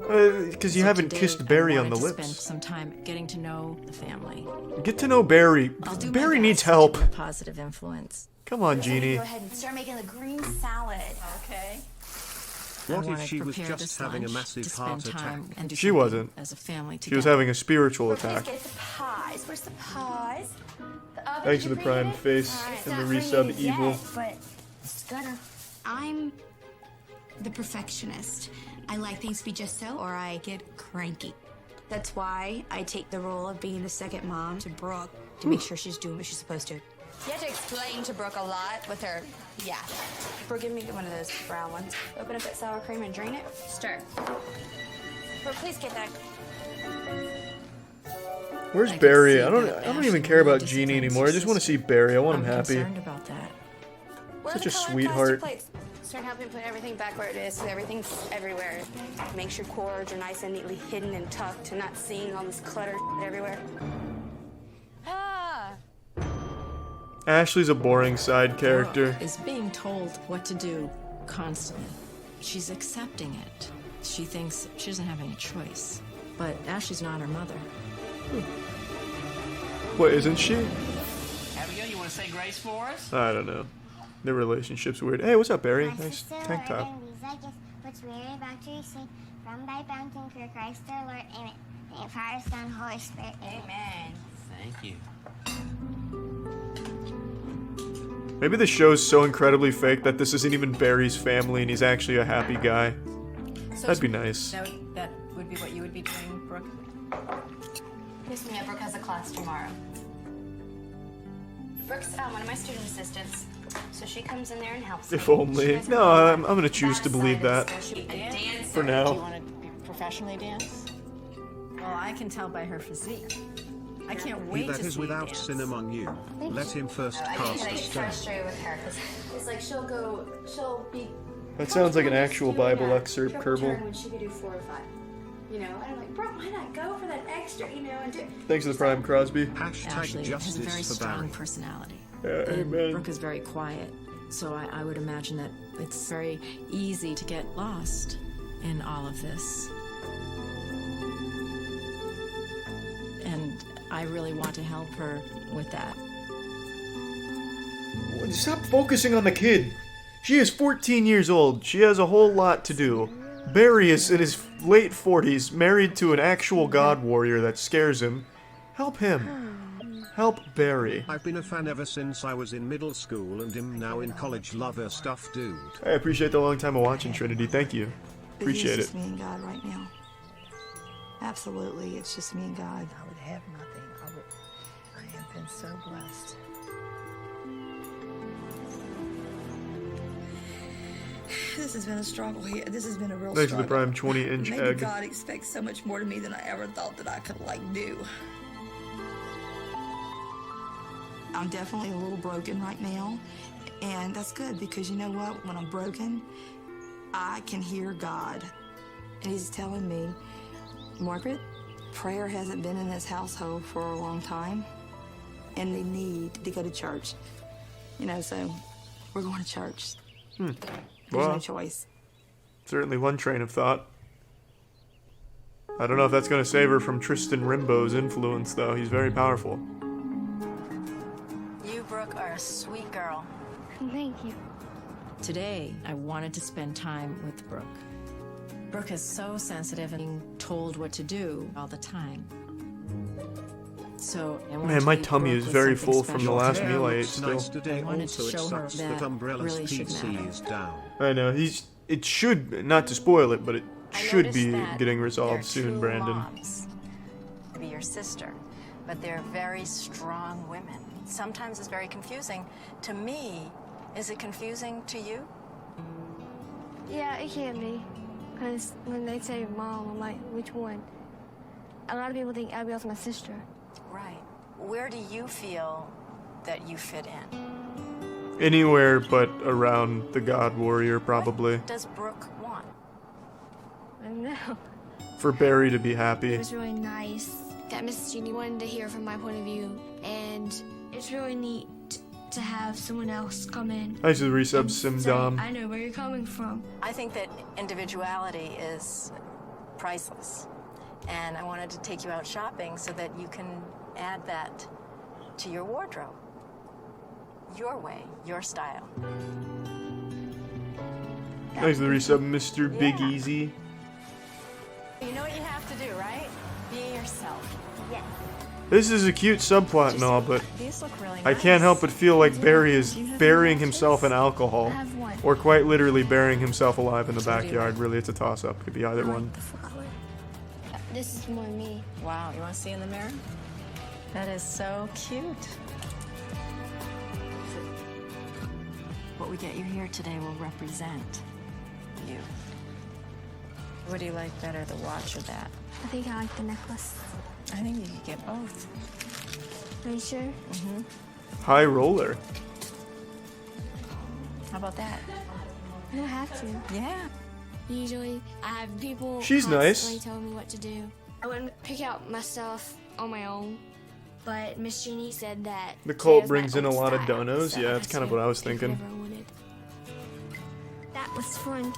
Speaker 2: Because you
Speaker 5: So
Speaker 2: haven't
Speaker 5: today,
Speaker 2: kissed Barry
Speaker 5: I
Speaker 2: on the
Speaker 5: wanted to
Speaker 2: lips.
Speaker 5: Spend some time getting to know the family.
Speaker 2: Get to know Barry.
Speaker 5: I'll do my
Speaker 2: Barry
Speaker 5: best
Speaker 2: needs
Speaker 5: to
Speaker 2: help.
Speaker 5: be a positive influence.
Speaker 2: Come on, Jeannie.
Speaker 14: Go ahead and start making the green salad. Okay.
Speaker 1: What
Speaker 5: I
Speaker 1: if
Speaker 5: wanna
Speaker 1: she was
Speaker 5: prepare
Speaker 1: just
Speaker 5: this
Speaker 1: having a
Speaker 5: lunch
Speaker 1: massive
Speaker 5: to spend
Speaker 1: heart
Speaker 5: time
Speaker 1: attack?
Speaker 5: and do
Speaker 2: She
Speaker 5: something
Speaker 2: wasn't.
Speaker 5: as a family
Speaker 2: She was
Speaker 5: together.
Speaker 2: having a spiritual
Speaker 14: Please
Speaker 2: attack.
Speaker 14: get the pies. Where's the pies? The oven,
Speaker 2: Thanks
Speaker 14: did
Speaker 2: for the
Speaker 14: you
Speaker 2: Prime
Speaker 14: preheat it?
Speaker 2: Face
Speaker 14: All right.
Speaker 2: and the
Speaker 14: It's
Speaker 2: resub
Speaker 14: not preheated
Speaker 2: Evil.
Speaker 14: yet, but it's gonna.
Speaker 15: I'm the perfectionist. I like things to be just so, or I get cranky.
Speaker 14: That's why I take the role of being the second mom to Brooke to make sure she's doing what she's supposed to. You have to explain to Brooke a lot with her. Yeah. Brooke, give me one of those brown ones. Open up that sour cream and drain it. Stir. Brooke, please get that.
Speaker 2: Where's
Speaker 5: I could
Speaker 2: Barry?
Speaker 5: see
Speaker 2: I
Speaker 5: that
Speaker 2: don't even
Speaker 5: Ashley
Speaker 2: care about
Speaker 5: wanted to
Speaker 2: Jeannie
Speaker 5: see
Speaker 2: anymore. I just want to see Barry. I want him
Speaker 5: I'm
Speaker 2: happy.
Speaker 5: concerned about that.
Speaker 2: Such a sweetheart.
Speaker 14: Start helping put everything back where it is so everything's everywhere. Make sure cords are nice and neatly hidden and tucked and not seeing all this clutter everywhere.
Speaker 15: Ah.
Speaker 2: Ashley's a boring side character.
Speaker 5: Is being told what to do constantly. She's accepting it. She thinks she doesn't have any choice. But Ashley's not her mother.
Speaker 2: What, isn't she?
Speaker 6: Abigail, you want to say grace for us?
Speaker 2: I don't know. Their relationship's weird. Hey, what's up, Barry? Nice tank top.
Speaker 16: Which we are about to receive from thy fountain through Christ our Lord. Amen. And Father, Son, Holy Spirit. Amen.
Speaker 6: Thank you.
Speaker 2: Maybe the show's so incredibly fake that this isn't even Barry's family and he's actually a happy guy. That'd be nice.
Speaker 15: That would be what you would be doing, Brooke?
Speaker 14: Yes, ma'am. Brooke has a class tomorrow. Brooke's one of my student assistants, so she comes in there and helps me.
Speaker 2: If only. No, I'm gonna choose to believe that. For now.
Speaker 5: Do you want to professionally dance? Well, I can tell by her physique. I can't
Speaker 1: He
Speaker 5: wait
Speaker 1: that
Speaker 5: to
Speaker 1: is
Speaker 5: see
Speaker 1: without
Speaker 5: dance.
Speaker 1: sin among you, let him first
Speaker 14: I
Speaker 1: cast
Speaker 14: get
Speaker 1: a stone.
Speaker 14: frustrated with her because it's like she'll be.
Speaker 2: That sounds like an actual Bible
Speaker 14: She'll
Speaker 2: excerpt,
Speaker 14: return
Speaker 2: Kerbal.
Speaker 14: when she could do 4 or 5. You know, and I'm like, bro, why not go for that extra? You know, and do.
Speaker 2: Thanks for the Prime, Crosby.
Speaker 5: Ashley has a very strong personality.
Speaker 2: Amen.
Speaker 5: Brooke is very quiet, so I would imagine that it's very easy to get lost in all of this. And I really want to help her with that.
Speaker 2: Stop focusing on the kid. She is 14 years old. She has a whole lot to do. Barry is in his late 40s, married to an actual god warrior that scares him. Help him. Help Barry.
Speaker 1: I've been a fan ever since I was in middle school and am now in college. Love her stuff, dude.
Speaker 2: I appreciate the long time of watching, Trinity. Thank you. Appreciate
Speaker 8: It's
Speaker 2: it.
Speaker 8: just me and God right now. Absolutely, it's just me and God.
Speaker 17: I would have nothing. I have been so blessed.
Speaker 8: This has been a struggle here. This has been a real
Speaker 2: Thanks for
Speaker 8: struggle.
Speaker 2: the Prime 20-inch
Speaker 8: Maybe
Speaker 2: egg.
Speaker 8: God expects so much more to me than I ever thought that I could, do. I'm definitely a little broken right now, and that's good because you know what? When I'm broken, I can hear God, and He's telling me, Margaret, prayer hasn't been in this household for a long time, and they need to go to church. You know, so we're going to church. There's
Speaker 2: Well,
Speaker 8: no choice.
Speaker 2: certainly one train of thought. I don't know if that's going to save her from Tristan Rimbo's influence, though. He's very powerful.
Speaker 5: You, Brooke, are a sweet girl.
Speaker 16: Thank you.
Speaker 5: Today, I wanted to spend time with Brooke. Brooke is so sensitive and being told what to do all the time. So, I wanted
Speaker 2: Man,
Speaker 5: to
Speaker 2: my
Speaker 5: leave
Speaker 2: tummy
Speaker 5: Brooke
Speaker 2: is
Speaker 5: with
Speaker 2: very
Speaker 5: something
Speaker 2: full from the
Speaker 5: special
Speaker 2: last
Speaker 5: today.
Speaker 2: meal I ate
Speaker 1: Looks
Speaker 2: still.
Speaker 1: nice today.
Speaker 5: I wanted
Speaker 1: Also,
Speaker 5: to
Speaker 1: it
Speaker 5: show her
Speaker 1: sucks
Speaker 5: that
Speaker 1: that Umbrella's
Speaker 5: really should
Speaker 1: PC
Speaker 5: matter.
Speaker 1: is down.
Speaker 2: I know, it should, not to spoil it, but it should
Speaker 7: noticed
Speaker 2: be
Speaker 7: that
Speaker 2: getting
Speaker 7: there
Speaker 2: resolved
Speaker 7: are
Speaker 2: soon,
Speaker 7: two
Speaker 2: Brandon.
Speaker 7: moms to be your sister, but they're very strong women. Sometimes it's very confusing. To me, is it confusing to you?
Speaker 16: Yeah, it can be. Because when they say mom, I'm like, which one? A lot of people think Abigail's my sister.
Speaker 7: Right. Where do you feel that you fit in?
Speaker 2: Anywhere but around the God Warrior, probably.
Speaker 7: What does Brooke want?
Speaker 16: I don't know.
Speaker 2: For Barry to be happy.
Speaker 16: It was really nice that Mrs. Jeannie wanted to hear from my point of view. And it's really neat to have someone else come in.
Speaker 2: Thanks for the resub,
Speaker 16: and say,
Speaker 2: Simdom.
Speaker 16: I know where you're coming from.
Speaker 7: I think that individuality is priceless. And I wanted to take you out shopping so that you can add that to your wardrobe. Your way, your style.
Speaker 2: Thanks for the resub, Mr. Big Easy.
Speaker 7: You know what you have to do, right? Be yourself. Yes.
Speaker 2: This is a cute subplot and all, but
Speaker 7: These look really
Speaker 2: I
Speaker 7: nice.
Speaker 2: can't help but feel like Barry is burying himself in alcohol.
Speaker 16: have one.
Speaker 2: Or quite literally burying himself alive in the backyard. Really, it's a toss-up. Could be either one.
Speaker 16: This is more me.
Speaker 7: Wow, you want to see in the mirror? That is so cute. What we get you here today will represent you. What do you like better, the watch or that?
Speaker 16: I think I like the necklace.
Speaker 7: I think you could get both.
Speaker 16: Are you sure?
Speaker 7: Mm-hmm.
Speaker 2: High roller.
Speaker 14: How about that?
Speaker 16: You don't have to.
Speaker 14: Yeah.
Speaker 16: Usually, I have people
Speaker 2: She's
Speaker 16: constantly
Speaker 2: nice.
Speaker 16: telling me what to do. I wouldn't pick out my stuff on my own, but Miss Jeannie said that
Speaker 2: The cult
Speaker 16: Sarah's
Speaker 2: brings
Speaker 16: my
Speaker 2: in a
Speaker 16: old
Speaker 2: lot of
Speaker 16: style,
Speaker 2: donos.
Speaker 16: so
Speaker 2: Yeah, that's kind of what I was
Speaker 16: pick
Speaker 2: thinking.
Speaker 16: whatever I wanted. That was fun.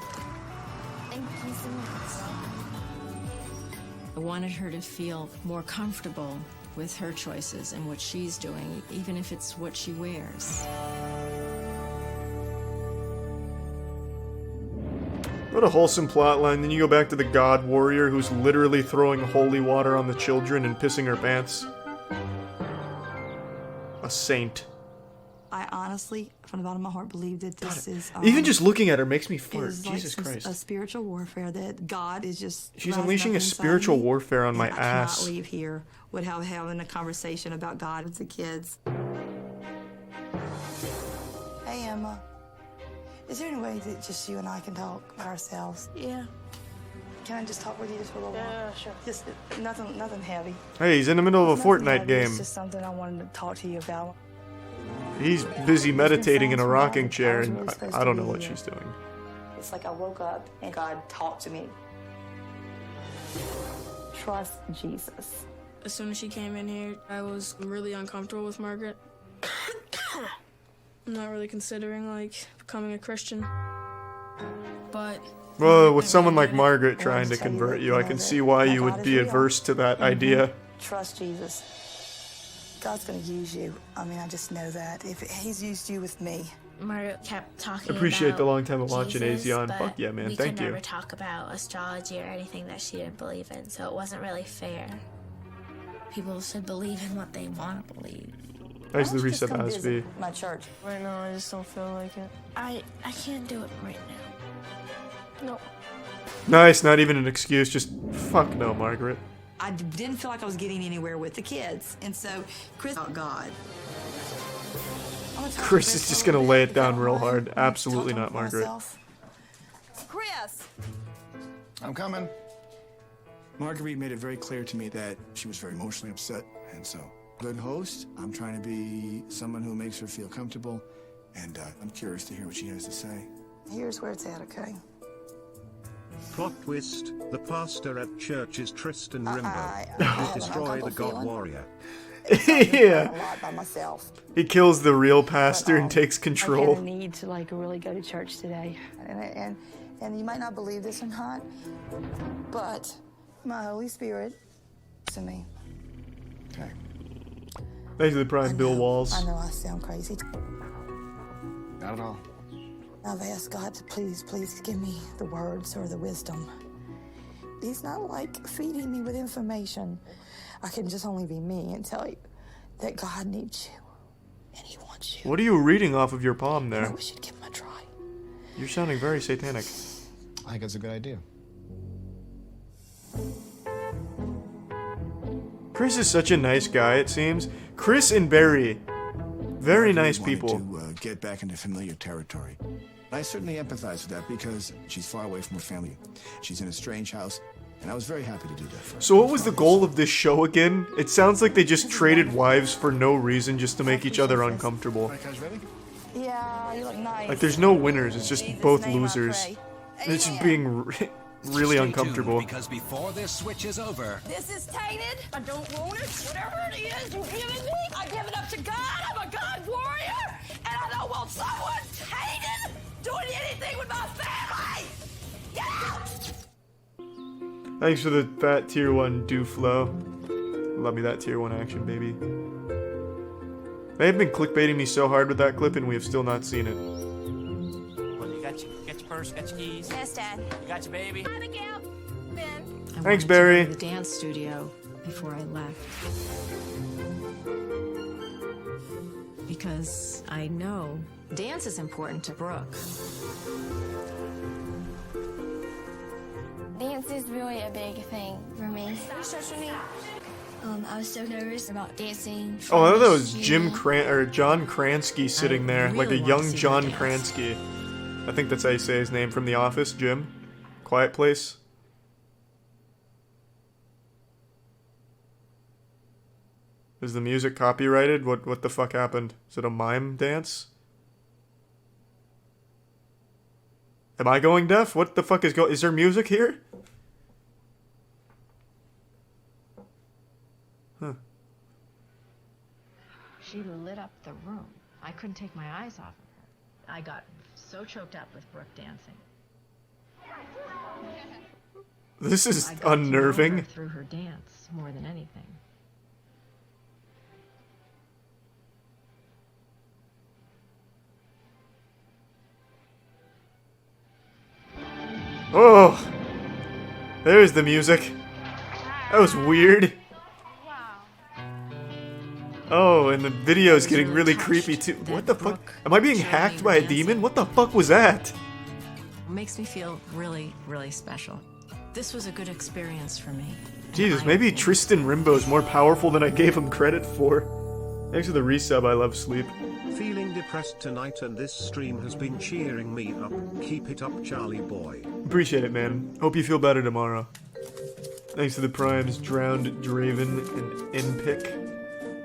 Speaker 16: Thank you so much.
Speaker 5: I wanted her to feel more comfortable with her choices and what she's doing, even if it's what she wears.
Speaker 2: What a wholesome plotline. Then you go back to the God Warrior who's literally throwing holy water on the children and pissing her pants. A saint.
Speaker 8: I honestly, from the bottom of my heart, believe that this is
Speaker 2: Even just looking at her makes me fart.
Speaker 8: is like
Speaker 2: Jesus Christ.
Speaker 8: a spiritual warfare that God is just.
Speaker 2: She's
Speaker 8: rising
Speaker 2: unleashing
Speaker 8: up
Speaker 2: a
Speaker 8: inside
Speaker 2: spiritual
Speaker 8: me,
Speaker 2: warfare on my
Speaker 8: and
Speaker 2: ass.
Speaker 8: I cannot leave here without having a conversation about God with the kids. Hey Emma, is there any way that just you and I can talk by ourselves? Yeah. Can I just talk with you just for a little while? Yeah, sure. Just nothing heavy.
Speaker 2: Hey, he's in the middle of a
Speaker 8: Nothing
Speaker 2: Fortnite
Speaker 8: heavy,
Speaker 2: game.
Speaker 8: It's just something I wanted to talk to you about.
Speaker 2: He's busy meditating in a rocking chair,
Speaker 8: I was
Speaker 2: and
Speaker 8: really supposed
Speaker 2: I
Speaker 8: to
Speaker 2: don't
Speaker 8: be
Speaker 2: know what
Speaker 8: here.
Speaker 2: she's doing.
Speaker 8: It's like I woke up and God talked to me. Trust Jesus.
Speaker 9: As soon as she came in here, I was really uncomfortable with Margaret. I'm not really considering, like, becoming a Christian. But...
Speaker 2: Well, with someone like Margaret trying to convert you, I can see why you would be adverse to that idea.
Speaker 8: Trust Jesus. God's going to use you. I mean, I just know that. If He's used you with me.
Speaker 16: Margaret kept talking
Speaker 2: Appreciate
Speaker 16: about
Speaker 2: the long time of watching
Speaker 16: Jesus,
Speaker 2: Azion.
Speaker 16: but
Speaker 2: Fuck yeah, man.
Speaker 16: we
Speaker 2: Thank
Speaker 16: could
Speaker 2: you.
Speaker 16: never talk about astrology or anything that she didn't believe in, so it wasn't really fair. People should believe in what they want to believe.
Speaker 2: Thanks to the reset, Asby.
Speaker 8: My church.
Speaker 9: Right now, I just don't feel like it.
Speaker 16: I can't do it right now. No.
Speaker 2: Nice, not even an excuse. Just fuck no, Margaret.
Speaker 8: I didn't feel like I was getting anywhere with the kids. And so, Chris, oh God.
Speaker 2: Chris is just gonna lay it down real hard. Absolutely not, Margaret.
Speaker 8: Chris!
Speaker 12: I'm coming. Marguerite made it very clear to me that she was very emotionally upset, and so, good host, I'm trying to be someone who makes her feel comfortable, and I'm curious to hear what she has to say.
Speaker 8: Here's where it's at, okay?
Speaker 1: Plot twist, the pastor at church is Tristan Rimbo.
Speaker 8: I
Speaker 1: Destroy the God
Speaker 8: feeling.
Speaker 1: Warrior.
Speaker 2: Yeah.
Speaker 8: A lot by myself.
Speaker 2: He kills the real pastor and takes
Speaker 8: I
Speaker 2: control.
Speaker 8: had a need to like really go to church today, and you might not believe this or not, but my Holy Spirit to me.
Speaker 12: Okay.
Speaker 2: Thanks to the prime Bill Walls.
Speaker 8: I know I sound crazy.
Speaker 12: Not at all.
Speaker 8: I've asked God to please give me the words or the wisdom. He's not like feeding me with information. I can just only be me and tell you that God needs you and He wants you.
Speaker 2: What are you reading off of your palm there?
Speaker 8: And we should give Him a try.
Speaker 2: You're sounding very satanic.
Speaker 12: I think it's a good idea.
Speaker 2: Chris is such a nice guy, it seems. Chris and Barry, very nice people.
Speaker 12: To get back into familiar territory. I certainly empathize with that because she's far away from her family. She's in a strange house, and I was very happy to do that for her.
Speaker 2: So what was the goal of this show again? It sounds like they just traded wives for no reason just to make each other uncomfortable.
Speaker 8: Yeah, you look nice.
Speaker 2: Like there's no winners, it's just both losers. It's just being really uncomfortable.
Speaker 19: Because before this switch is over,
Speaker 4: This is tainted. I don't want it. Whatever it is you're giving me, I give it up to God. I'm a God warrior, and I don't want someone tainted doing anything with my family. Get out!
Speaker 2: Thanks for the fat tier 1 do flow. Love me that tier 1 action, baby. They have been clickbaiting me so hard with that clip and we have still not seen it.
Speaker 6: Well, you got your purse, got your keys.
Speaker 14: Yes, Dad.
Speaker 6: You got your baby.
Speaker 14: Hi, Miguel. Ben.
Speaker 5: I
Speaker 2: Thanks,
Speaker 5: wanted
Speaker 2: Barry.
Speaker 5: to go to the dance studio before I left. Because I know dance is important to Brooke.
Speaker 16: Dance is really a big thing for me. I was so nervous about dancing.
Speaker 2: Oh, I thought that was John Kransky sitting there, like a young John Kransky. I think that's how you say his name from The Office, Jim. Quiet Place. Is the music copyrighted? What the fuck happened? Is it a mime dance? Am I going deaf? What the fuck is going... Is there music here? Huh.
Speaker 5: She lit up the room. I couldn't take my eyes off of her. I got so choked up with Brooke dancing.
Speaker 2: This is unnerving.
Speaker 5: Through her dance more than anything.
Speaker 2: Oh, there's the music. That was weird. Oh, and the video's getting really creepy too. What the fuck? Am I being hacked by a demon? What the fuck was that?
Speaker 5: It makes me feel really, really special. This was a good experience for me.
Speaker 2: Jesus, maybe Tristan Rimbo's more powerful than I gave him credit for. Thanks for the resub, I love sleep.
Speaker 1: Feeling depressed tonight and this stream has been cheering me up. Keep it up, Charlie boy.
Speaker 2: Appreciate it, man. Hope you feel better tomorrow. Thanks to the primes, Drowned, Draven, and Npick.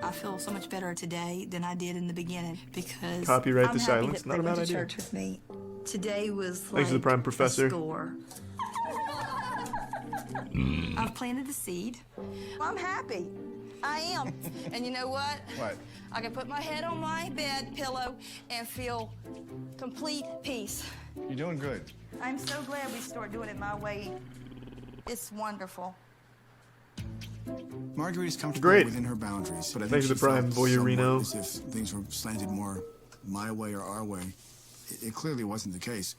Speaker 8: I feel so much better today than I did in the beginning because
Speaker 2: Copyright
Speaker 8: I'm
Speaker 2: the
Speaker 8: happy
Speaker 2: silence.
Speaker 8: that
Speaker 2: Not a
Speaker 8: they
Speaker 2: bad
Speaker 8: went to
Speaker 2: idea.
Speaker 8: church with me. Today was like
Speaker 2: Thanks to the Prime Professor.
Speaker 8: a score. I've planted the seed. I'm happy. I am. And you know what?
Speaker 11: What?
Speaker 8: I can put my head on my bed pillow and feel complete peace.
Speaker 11: You're doing good.
Speaker 8: I'm so glad we start doing it my way. It's wonderful.
Speaker 12: Marguerite's comfortable
Speaker 2: Great.
Speaker 12: within her boundaries, but I think
Speaker 2: Thanks to
Speaker 12: she
Speaker 2: the Prime,
Speaker 12: felt somewhat
Speaker 2: Voyurino.
Speaker 12: as if things were slanted more my way or our way. It clearly wasn't the case.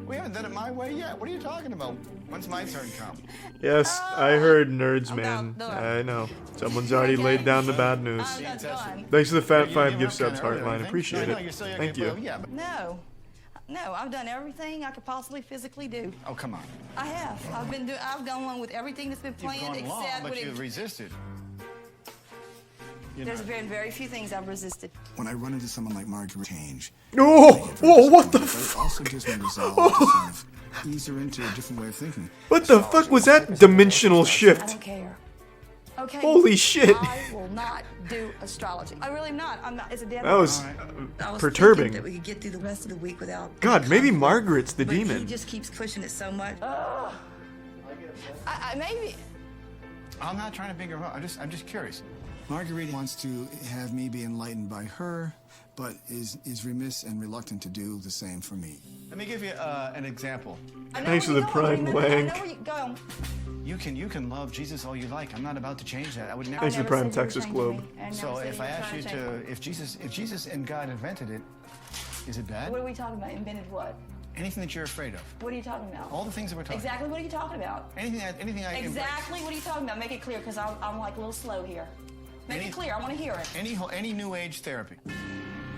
Speaker 11: We haven't done it my way yet. What are you talking about? When's my turn come?
Speaker 2: Yes, I heard nerds, man. I know. Someone's already laid down the bad news. Thanks to the Fat 5 gift subs, Heartline. Appreciate it. Thank you.
Speaker 8: No. No, I've done everything I could possibly physically do.
Speaker 11: Oh, come on.
Speaker 8: I have. I've gone along with everything that's been planned
Speaker 11: You've gone
Speaker 8: except
Speaker 11: long, but
Speaker 8: when
Speaker 11: you've resisted.
Speaker 8: there's been very few things I've resisted.
Speaker 12: When I run into someone like Marguerite, change.
Speaker 2: Oh, whoa, what the
Speaker 12: But it also gives me resolve to sort of ease her into a different way of thinking.
Speaker 2: What the fuck was that dimensional shift?
Speaker 8: I don't care. Okay.
Speaker 2: Holy shit.
Speaker 8: I will not do astrology. I really am not. I'm not. It's a dead.
Speaker 2: That was
Speaker 8: I was
Speaker 2: perturbing.
Speaker 8: thinking that we could get through the rest of the week without.
Speaker 2: God, maybe Margaret's the
Speaker 8: But he
Speaker 2: demon.
Speaker 8: just keeps pushing it so much. I maybe.
Speaker 11: I'm not trying to bring her up. I'm just curious.
Speaker 12: Marguerite wants to have me be enlightened by her, but is remiss and reluctant to do the same for me.
Speaker 11: Let me give you an example.
Speaker 2: Thanks for the Prime Wank.
Speaker 11: You can love Jesus all you like. I'm not about to change that. I would never.
Speaker 2: Thanks for the Prime Texas Globe.
Speaker 11: So if I ask you to, if Jesus and God invented it, is it bad?
Speaker 8: What are we talking about? Invented what?
Speaker 11: Anything that you're afraid of.
Speaker 8: What are you talking about?
Speaker 11: All the things that we're talking.
Speaker 8: Exactly. What are you talking about?
Speaker 11: Anything I
Speaker 8: Exactly. What are you talking about? Make it clear, because I'm like a little slow here. Make it clear. I want to hear it.
Speaker 11: Any new age therapy.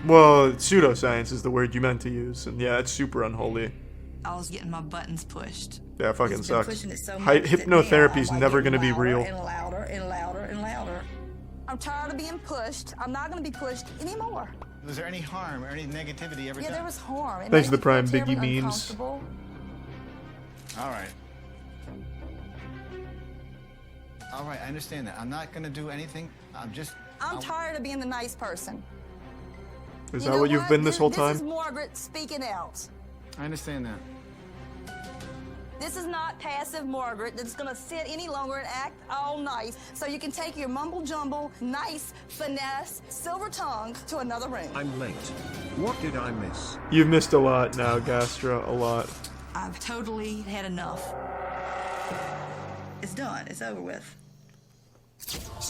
Speaker 2: Well, pseudoscience is the word you meant to use, and yeah, it's super unholy.
Speaker 8: I was getting my buttons pushed.
Speaker 2: Yeah, it fucking
Speaker 8: It's been
Speaker 2: sucks.
Speaker 8: pushing it so much that
Speaker 2: Hypnotherapy's
Speaker 8: now I'm, like,
Speaker 2: never
Speaker 8: getting
Speaker 2: gonna be
Speaker 8: louder
Speaker 2: real.
Speaker 8: And louder and louder and louder. I'm tired of being pushed. I'm not going to be pushed anymore.
Speaker 11: Was there any harm or any negativity ever
Speaker 8: Yeah,
Speaker 11: done?
Speaker 8: there was harm. It
Speaker 2: Thanks to
Speaker 8: made
Speaker 2: the Prime
Speaker 8: me feel
Speaker 2: Biggie
Speaker 8: terribly
Speaker 2: memes.
Speaker 8: uncomfortable.
Speaker 11: All right. All right, I understand that. I'm not going to do anything.
Speaker 8: I'm tired of being the nice person.
Speaker 2: Is
Speaker 8: You
Speaker 2: that
Speaker 8: know
Speaker 2: what you've been this whole
Speaker 8: This is
Speaker 2: time?
Speaker 8: Margaret speaking out.
Speaker 11: I understand that.
Speaker 8: This is not passive Margaret that's going to sit any longer and act all nice so you can take your mumble jumble, nice, finesse, silver tongue to another room.
Speaker 1: I'm late. What did I miss?
Speaker 2: You've missed a lot now, Gastra, a lot.
Speaker 8: I've totally had enough. It's done. It's over with.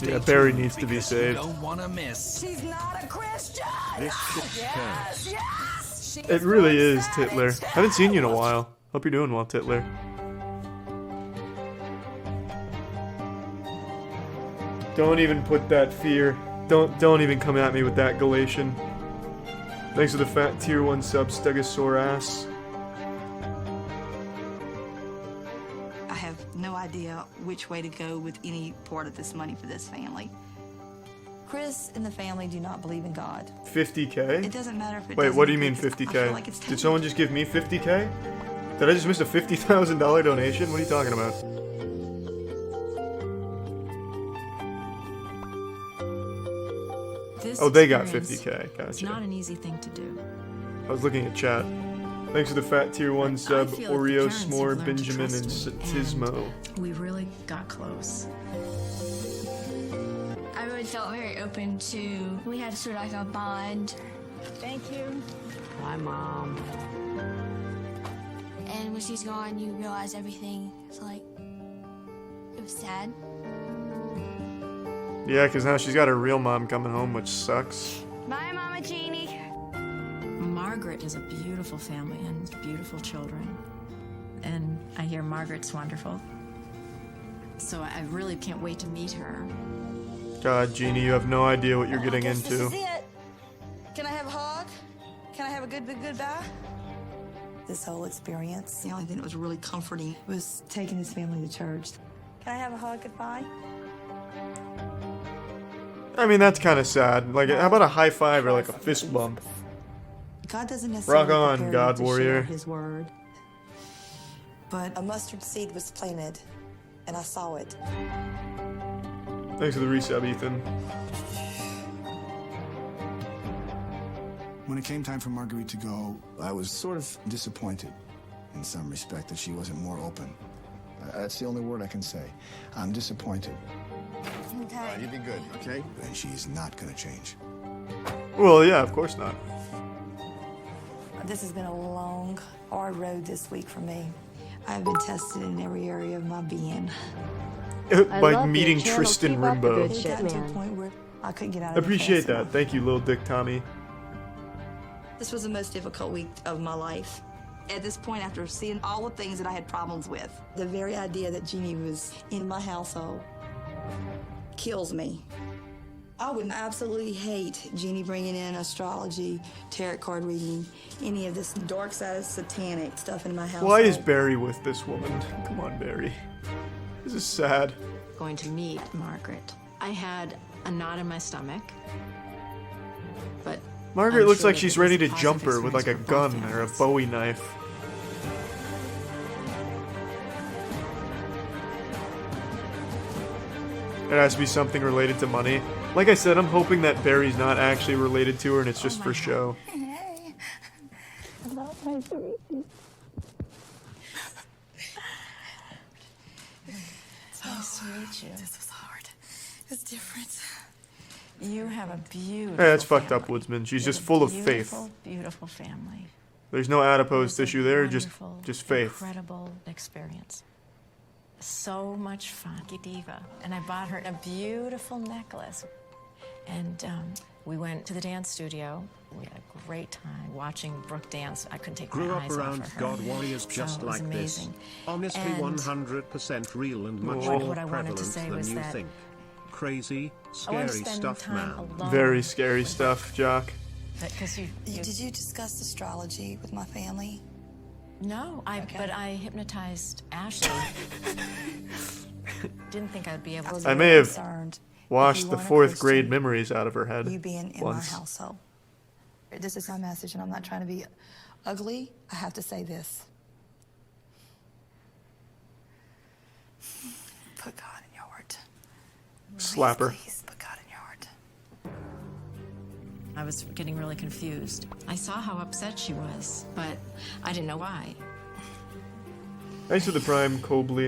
Speaker 2: Yeah, Barry needs to be saved.
Speaker 19: Don't want to miss.
Speaker 8: She's not a Christian!
Speaker 1: This shit's
Speaker 8: Yes! Yes! She
Speaker 2: It really is, Titler. Haven't seen you in a while. Hope you're doing well, Titler. Don't even put that fear. Don't even come at me with that Galatian. Thanks for the fat tier 1 sub, Stegosaurus.
Speaker 8: I have no idea which way to go with any part of this money for this family. Chris and the family do not believe in God.
Speaker 2: 50K?
Speaker 8: It doesn't matter if it
Speaker 2: Wait,
Speaker 8: doesn't
Speaker 2: what do you mean
Speaker 8: because I feel
Speaker 2: 50K?
Speaker 8: like it's
Speaker 2: Did someone just give me 50K? Did I just miss a $50,000 donation? What are you talking about?
Speaker 5: This
Speaker 2: Oh, they got
Speaker 5: experience
Speaker 2: 50K.
Speaker 5: It's
Speaker 2: Gotcha.
Speaker 5: not an easy thing to do.
Speaker 2: I was looking at chat. Thanks for the fat tier 1 sub,
Speaker 5: I feel like
Speaker 2: Oreo,
Speaker 5: the parents have
Speaker 2: S'more,
Speaker 5: learned to
Speaker 2: Benjamin, and
Speaker 5: trust me,
Speaker 2: Satismo.
Speaker 5: We really got close.
Speaker 13: I really felt very open to. We had sort of like a bond.
Speaker 5: Thank you. Hi, Mom.
Speaker 13: And when she's gone, you realize everything. It's like, it was sad.
Speaker 2: Yeah, because now she's got her real mom coming home, which sucks.
Speaker 13: Bye, Mama Jeannie.
Speaker 5: Margaret is a beautiful family and beautiful children. And I hear Margaret's wonderful. So I really can't wait to meet her.
Speaker 2: God, Jeannie, you have no idea what you're getting
Speaker 8: This
Speaker 2: into.
Speaker 8: is it. Can I have a hug? Can I have a goodbye? This whole experience, the only thing that was really comforting was taking his family to church. Can I have a hug goodbye?
Speaker 2: I mean, that's kind of sad. Like, how about a high five or like a fist bump?
Speaker 8: God doesn't necessarily
Speaker 2: Rock on,
Speaker 8: prepare
Speaker 2: God
Speaker 8: you to
Speaker 2: warrior.
Speaker 8: share His word. But a mustard seed was planted, and I saw it.
Speaker 2: Thanks for the resub, Ethan.
Speaker 12: When it came time for Marguerite to go, I was sort of disappointed in some respect that she wasn't more open. That's the only word I can say. I'm disappointed.
Speaker 8: Okay.
Speaker 12: You be good, okay? And she's not gonna change.
Speaker 2: Well, yeah, of course not.
Speaker 8: This has been a long, hard road this week for me. I've been tested in every area of my being.
Speaker 2: By meeting Tristan Rimbaud.
Speaker 8: It got to a point where I couldn't get out of
Speaker 2: Appreciate
Speaker 8: the
Speaker 2: that. Thank you, Lil Dick Tommy.
Speaker 8: This was the most difficult week of my life. At this point, after seeing all the things that I had problems with, the very idea that Jeannie was in my household kills me. I would absolutely hate Jeannie bringing in astrology, tarot card reading, any of this dark side satanic stuff in my household.
Speaker 2: Why is Barry with this woman? Come on, Barry. This is sad.
Speaker 5: Going to meet Margaret. I had a knot in my stomach. But
Speaker 2: Margaret
Speaker 5: I'm
Speaker 2: looks
Speaker 5: sure
Speaker 2: like
Speaker 5: that
Speaker 2: she's
Speaker 5: it was
Speaker 2: ready
Speaker 5: a
Speaker 2: to
Speaker 5: positive
Speaker 2: jump her with like a
Speaker 5: experience for
Speaker 2: gun
Speaker 5: both
Speaker 2: or a
Speaker 5: families.
Speaker 2: Bowie knife. It has to be something related to money. Like I said, I'm hoping that Barry's not actually related to her and it's just for show.
Speaker 8: Hey. Hello, nice to meet you.
Speaker 5: It's nice to meet you.
Speaker 8: This was hard. It's different.
Speaker 5: You have a beautiful
Speaker 2: Hey, that's fucked
Speaker 5: family.
Speaker 2: up, Woodsman. She's
Speaker 5: You
Speaker 2: just
Speaker 5: have a
Speaker 2: full of faith.
Speaker 5: Beautiful, beautiful family.
Speaker 2: There's no adipose
Speaker 5: It's a
Speaker 2: tissue there, just
Speaker 5: wonderful,
Speaker 2: faith.
Speaker 5: Incredible experience. So much fun, diva. And I bought her a beautiful necklace. And we went to the dance studio. We had a great time watching Brooke dance. I couldn't take
Speaker 1: Grew
Speaker 5: my
Speaker 1: up
Speaker 5: eyes
Speaker 1: around
Speaker 5: off of her.
Speaker 1: God warriors just
Speaker 5: So it was
Speaker 1: like this.
Speaker 5: amazing.
Speaker 1: Honestly,
Speaker 5: And
Speaker 1: 100% real and much
Speaker 5: what
Speaker 1: more
Speaker 5: I wanted to
Speaker 1: prevalent
Speaker 5: say
Speaker 1: than
Speaker 5: was
Speaker 1: you
Speaker 5: that
Speaker 1: think. Crazy,
Speaker 5: I want to
Speaker 1: scary
Speaker 5: spend
Speaker 1: stuff,
Speaker 5: time
Speaker 1: man.
Speaker 5: alone.
Speaker 2: Very scary stuff, Jock.
Speaker 5: Because
Speaker 8: Did you discuss astrology with my family?
Speaker 5: No, but I hypnotized Ashley. Didn't think I'd be able to.
Speaker 2: I may have
Speaker 8: concerned
Speaker 2: washed
Speaker 8: you
Speaker 2: the
Speaker 8: weren't a
Speaker 2: 4th
Speaker 8: Christian,
Speaker 2: grade memories out of her head
Speaker 8: you being in
Speaker 2: once.
Speaker 8: my household. This is my message, and I'm not trying to be ugly. I have to say this. Put God in your heart.
Speaker 2: Slap her.
Speaker 8: Please put God in your heart.
Speaker 5: I was getting really confused. I saw how upset she was, but I didn't know why.
Speaker 2: Thanks for the Prime, Cobley,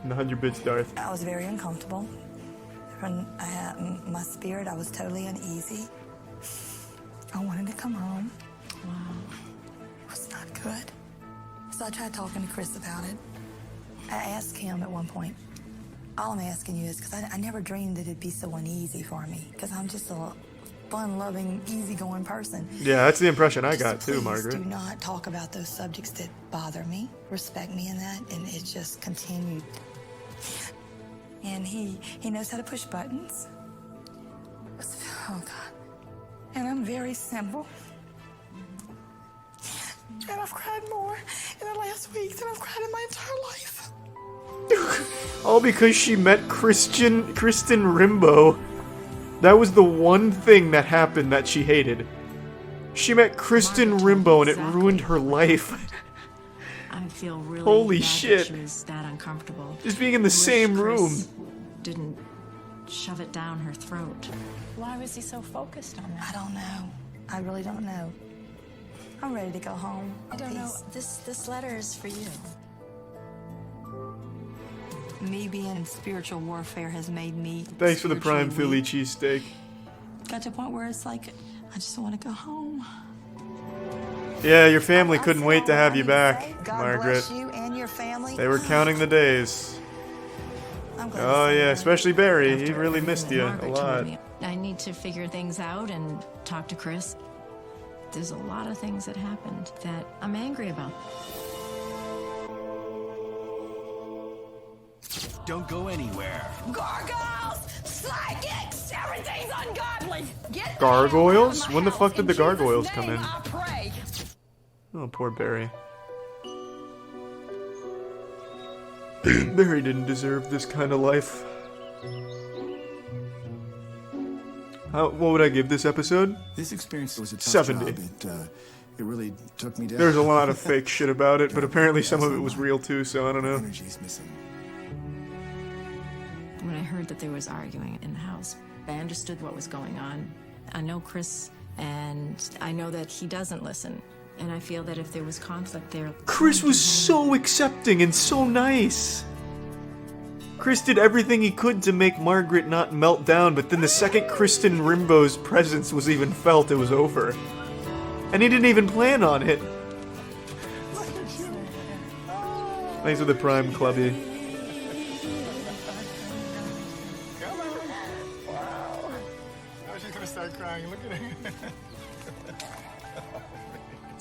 Speaker 2: and the 100 bits, Darth.
Speaker 8: I was very uncomfortable. When I had my spirit, I was totally uneasy. I wanted to come home.
Speaker 5: Wow.
Speaker 8: It was not good. So I tried talking to Chris about it. I asked him at one point, all I'm asking you is, because I never dreamed that it'd be so uneasy for me, because I'm just a fun-loving, easygoing person.
Speaker 2: Yeah, that's the impression I got too,
Speaker 8: Please
Speaker 2: Margaret.
Speaker 8: do not talk about those subjects that bother me. Respect me in that, and it just continued. And he knows how to push buttons. Oh, God. And I'm very simple. And I've cried more in the last week than I've cried in my entire life.
Speaker 2: All because she met Kristen Rimbaud. That was the one thing that happened that she hated. She met Kristen Rimbaud and it ruined her life.
Speaker 5: I feel really
Speaker 2: Holy
Speaker 5: bad
Speaker 2: shit.
Speaker 5: that she was that uncomfortable.
Speaker 2: Just being in the
Speaker 5: I wish
Speaker 2: same
Speaker 5: Chris
Speaker 2: room.
Speaker 5: Didn't shove it down her throat. Why was he so focused on that?
Speaker 8: I don't know. I really don't know. I'm ready to go home.
Speaker 5: I don't know. This letter is for you.
Speaker 8: Me being in spiritual warfare has made me.
Speaker 2: Thanks for the prime
Speaker 8: spiritually
Speaker 2: Philly
Speaker 8: weak.
Speaker 2: cheesesteak.
Speaker 8: Got to a point where it's like, I just want to go home.
Speaker 2: Yeah, your family couldn't wait to have you back,
Speaker 8: God
Speaker 2: Margaret.
Speaker 8: bless you and your family.
Speaker 2: They were counting the days.
Speaker 8: I'm glad
Speaker 2: Oh yeah, especially Barry. He
Speaker 5: After
Speaker 2: really missed you a
Speaker 5: Margaret told
Speaker 2: lot.
Speaker 5: me, I need to figure things out and talk to Chris. There's a lot of things that happened that I'm angry about.
Speaker 19: Don't go anywhere.
Speaker 4: Gargoyles! Psychics! Everything's ungodly! Get
Speaker 2: Gargoyles? When the fuck did the gargoyles come in?
Speaker 4: I pray!
Speaker 2: Oh, poor Barry. Barry didn't deserve this kind of life. What would I give this episode?
Speaker 12: This experience was a tough
Speaker 2: 70.
Speaker 12: job. It really took me down.
Speaker 2: There's a lot of fake shit about it, but apparently some of it was real too, so I don't know.
Speaker 12: Energy's missing.
Speaker 5: When I heard that there was arguing in the house, I understood what was going on. I know Chris, and I know that he doesn't listen. And I feel that if there was conflict there...
Speaker 2: Chris was so accepting and so nice. Chris did everything he could to make Margaret not melt down, but then the second Kristen Rimbo's presence was even felt, it was over. And he didn't even plan on it. Thanks for the prime, Clubby.
Speaker 11: Wow. Now she's gonna start crying. Look at her.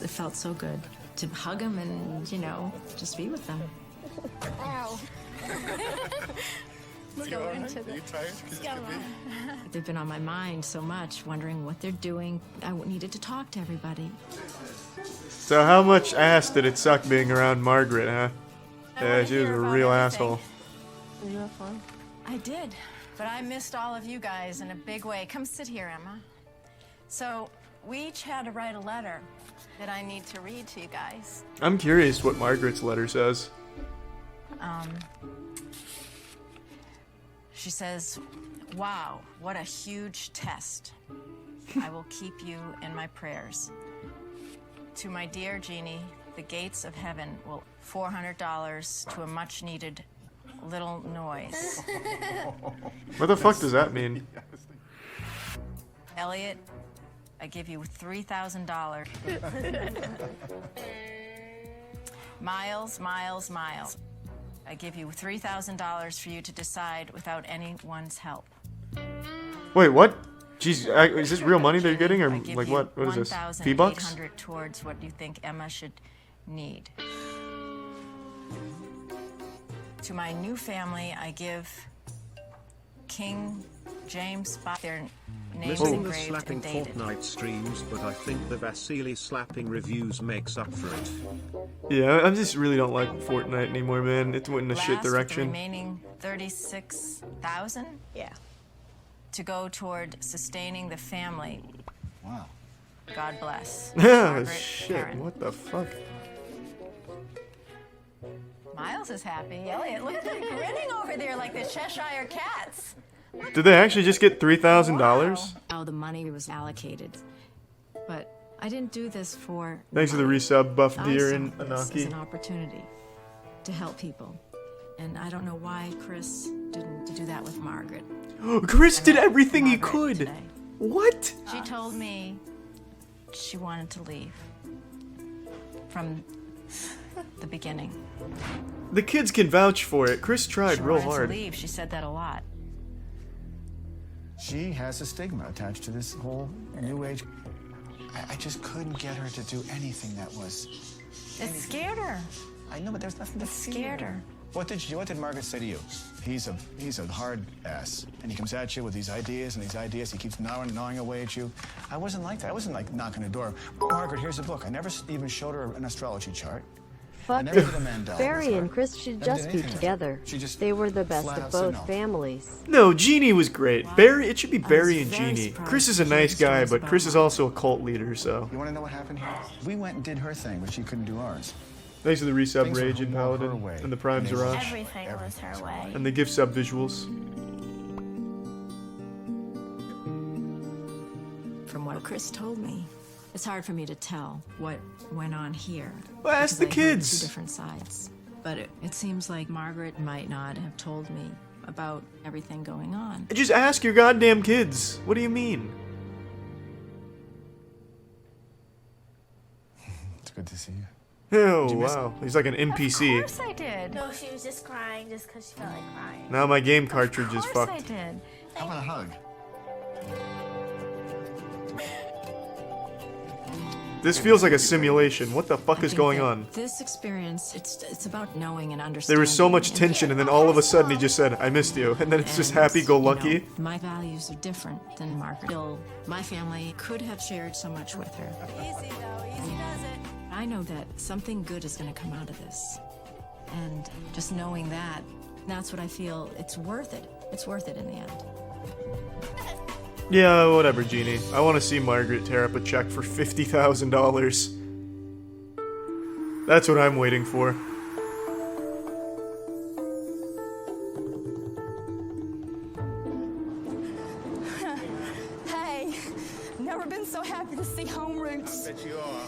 Speaker 5: It felt so good to hug him and, you know, just be with them.
Speaker 16: Ow. Let's go into the...
Speaker 11: Are you tired?
Speaker 16: Let's go on.
Speaker 5: They've been on my mind so much, wondering what they're doing. I needed to talk to everybody.
Speaker 2: So how much ass did it suck being around Margaret, huh? Yeah, she was a real asshole.
Speaker 16: Did you have fun?
Speaker 7: I did, but I missed all of you guys in a big way. Come sit here, Emma. So we each had to write a letter that I need to read to you guys.
Speaker 2: I'm curious what Margaret's letter says.
Speaker 7: She says, wow, what a huge test. I will keep you in my prayers. To my dear Jeannie, the gates of heaven will $400 to a much needed little noise.
Speaker 2: What the fuck does that mean?
Speaker 7: Elliot, I give you $3,000. Miles, I give you $3,000 for you to decide without anyone's help.
Speaker 2: Wait, what? Jeez, is this real money they're getting, or like what? What is this? V-Bucks?
Speaker 7: $1,800 towards what you think Emma should need. To my new family, I give King James their names
Speaker 1: Missing the
Speaker 7: engraved
Speaker 1: slapping
Speaker 7: and dated.
Speaker 1: Fortnite streams, but I think the Vasily slapping reviews makes up for it.
Speaker 2: Yeah, I just really don't like Fortnite anymore, man. It went in a shit
Speaker 7: Last, with the
Speaker 2: direction.
Speaker 7: remaining $36,000.
Speaker 5: Yeah.
Speaker 7: To go toward sustaining the family.
Speaker 12: Wow.
Speaker 7: God bless.
Speaker 2: Yeah,
Speaker 7: Margaret,
Speaker 2: shit.
Speaker 7: Karen.
Speaker 2: What the fuck?
Speaker 7: Miles is happy. Elliot, look at them grinning over there like the Cheshire Cats.
Speaker 2: Did they actually just get $3,000?
Speaker 5: How the money was allocated. But I didn't do this for...
Speaker 2: Thanks for the resub, Buff
Speaker 5: I
Speaker 2: Deer
Speaker 5: saw
Speaker 2: and
Speaker 5: this as
Speaker 2: Anaki.
Speaker 5: an opportunity to help people. And I don't know why Chris didn't do that with Margaret.
Speaker 2: Chris did everything he
Speaker 5: Margaret
Speaker 2: could.
Speaker 5: today.
Speaker 2: What?
Speaker 7: She told me she wanted to leave. From the beginning.
Speaker 2: The kids can vouch for it. Chris tried
Speaker 7: She
Speaker 2: real
Speaker 7: wanted
Speaker 2: hard.
Speaker 7: to leave. She said that a lot.
Speaker 12: She has a stigma attached to this whole new age. I just couldn't get her to do anything that was...
Speaker 7: It scared her.
Speaker 12: I know, but there's nothing to
Speaker 7: It scared her.
Speaker 12: What did Margaret say to you? He's a hard ass, and he comes at you with these ideas and these ideas. He keeps gnawing away at you. I wasn't like that. I wasn't like knocking the door. Margaret, here's a book. I never even showed her an astrology chart.
Speaker 10: Fuck
Speaker 12: never did a Mandela
Speaker 10: Barry
Speaker 12: with her.
Speaker 10: and Chris should
Speaker 12: Never
Speaker 10: just
Speaker 12: did
Speaker 10: be
Speaker 12: anything with her.
Speaker 10: together.
Speaker 12: She just
Speaker 10: They were the best
Speaker 12: flat
Speaker 10: of
Speaker 12: out said
Speaker 10: both
Speaker 12: no.
Speaker 10: families.
Speaker 2: No, Jeannie was great. Barry, it should be
Speaker 5: I was
Speaker 2: Barry and
Speaker 5: very
Speaker 2: Jeannie.
Speaker 5: surprised
Speaker 2: Chris is a
Speaker 5: to
Speaker 2: nice
Speaker 5: hear
Speaker 2: guy,
Speaker 5: stories
Speaker 2: but
Speaker 5: about
Speaker 2: Chris is
Speaker 5: Margaret.
Speaker 2: also a cult leader, so.
Speaker 12: You want to know what happened here? We went and did her thing, but she couldn't do ours.
Speaker 2: Thanks for the resub,
Speaker 12: Things were
Speaker 2: Rage and
Speaker 12: going her
Speaker 2: Paladin,
Speaker 12: way.
Speaker 2: and the Prime
Speaker 12: And they
Speaker 2: Zerash,
Speaker 16: Everything was her way.
Speaker 2: and the gift sub visuals.
Speaker 5: From what Chris told me, It's hard for me to tell what went on here.
Speaker 2: Well, ask the
Speaker 5: because I heard
Speaker 2: kids.
Speaker 5: Two different sides. But it seems like Margaret might not have told me about everything going on.
Speaker 2: Just ask your goddamn kids. What do you mean?
Speaker 12: It's good to see you.
Speaker 2: Oh, wow. He's like an NPC.
Speaker 16: Of course I did. No, she was just crying just because she felt like crying.
Speaker 2: Now my game cartridge is
Speaker 16: Of course
Speaker 2: fucked.
Speaker 16: I did.
Speaker 11: How about a hug?
Speaker 2: This feels like a simulation. What the fuck
Speaker 5: I
Speaker 2: is
Speaker 5: think
Speaker 2: going
Speaker 5: that
Speaker 2: on?
Speaker 5: This experience, it's about knowing and understanding.
Speaker 2: There was so much tension, and then all of a sudden he just said, I missed you. And then it's just happy-go-lucky.
Speaker 5: You know, my values are different than Margaret. Still, my family could have shared so much with her.
Speaker 15: Easy though, easy does it.
Speaker 5: I know that something good is going to come out of this. And just knowing that, that's what I feel, it's worth it. It's worth it in the end.
Speaker 2: Yeah, whatever, Jeannie. I want to see Margaret tear up a check for $50,000. That's what I'm waiting for.
Speaker 4: Hey, never been so happy to see home roots.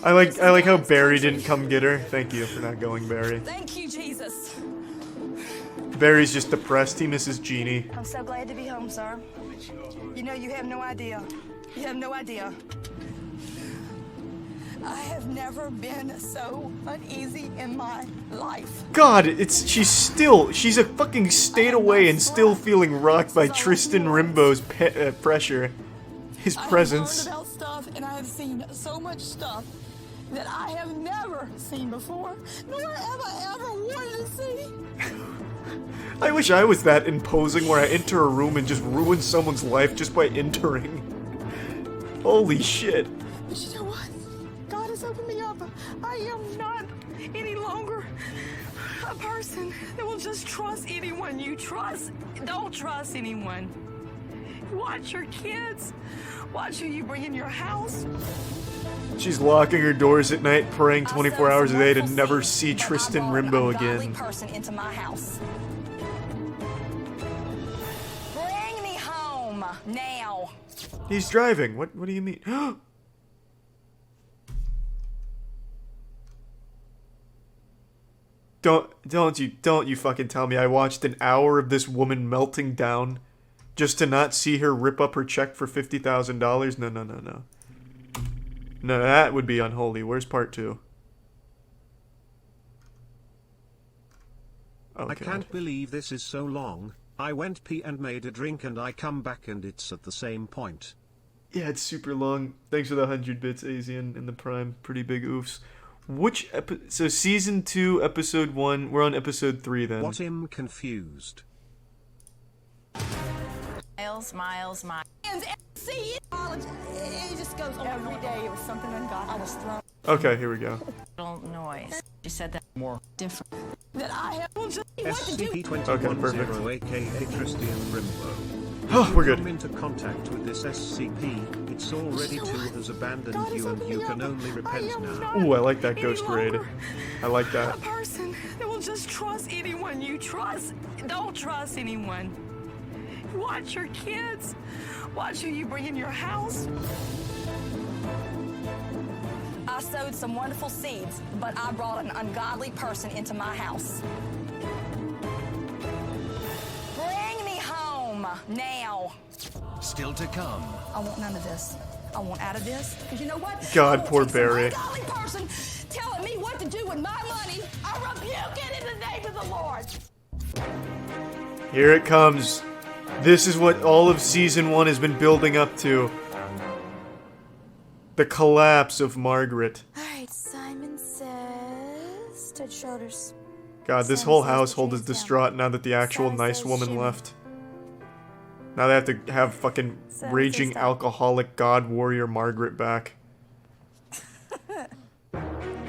Speaker 2: I like how Barry didn't come get her. Thank you for not going, Barry.
Speaker 4: Thank you, Jesus.
Speaker 2: Barry's just depressed. He misses Jeannie.
Speaker 8: I'm so glad to be home, sir. You know, you have no idea. You have no idea.
Speaker 4: I have never been so uneasy in my life.
Speaker 2: God, she's a fucking state away and still feeling rocked by Tristan Rimbo's pressure. His presence.
Speaker 4: I have learned about stuff, and I have seen so much stuff that I have never seen before, nor have I ever wanted to see.
Speaker 2: I wish I was that imposing where I enter a room and just ruin someone's life just by entering. Holy shit.
Speaker 4: But you know what? God has opened me up. I am not any longer a person that will just trust anyone you trust. Don't trust anyone. Watch your kids. Watch who you bring in your house.
Speaker 2: She's locking her doors at night, praying 24 hours a day to never see Tristan Rimbo again.
Speaker 4: Person into my house. Bring me home now.
Speaker 2: He's driving. What do you mean? Don't you fucking tell me I watched an hour of this woman melting down just to not see her rip up her check for $50,000? No. No, that would be unholy. Where's part 2? Oh,
Speaker 1: I can't believe this is so long. I went pee and made a drink and I come back and it's at the same point.
Speaker 2: Yeah, it's super long. Thanks for the 100 bits, Asian, in the Prime. Pretty big oofs. So season 2, episode 1. We're on episode 3 then.
Speaker 1: What, I'm confused.
Speaker 15: Miles.
Speaker 4: And see it. It just goes on every day. It was something ungodly. I was thrown.
Speaker 2: Okay, here we go.
Speaker 5: Little noise. You said that
Speaker 2: more
Speaker 5: different.
Speaker 4: That I have what to do.
Speaker 1: SCP-2110
Speaker 2: perfect.
Speaker 1: aka Tristan Rimbo.
Speaker 2: Oh, we're good.
Speaker 1: Come into contact with this SCP, it's already 2 has abandoned you and you can only repent now.
Speaker 2: Ooh, I like that ghost raid. I like that.
Speaker 4: A person that will just trust anyone you trust. Don't trust anyone. Watch your kids. Watch who you bring in your house. I sowed some wonderful seeds, but I brought an ungodly person into my house. Bring me home now.
Speaker 19: Still to come.
Speaker 4: I want none of this. I want out of this. Because you know what?
Speaker 2: God, poor Barry.
Speaker 4: Ungodly person telling me what to do with my money. I rebuke it in the name of the Lord.
Speaker 2: Here it comes. This is what all of season 1 has been building up to. The collapse of Margaret.
Speaker 13: Alright, Simon says... Touch shoulders.
Speaker 2: God, this whole household is distraught now that the actual nice woman left. Now they have to have fucking raging alcoholic god warrior Margaret back.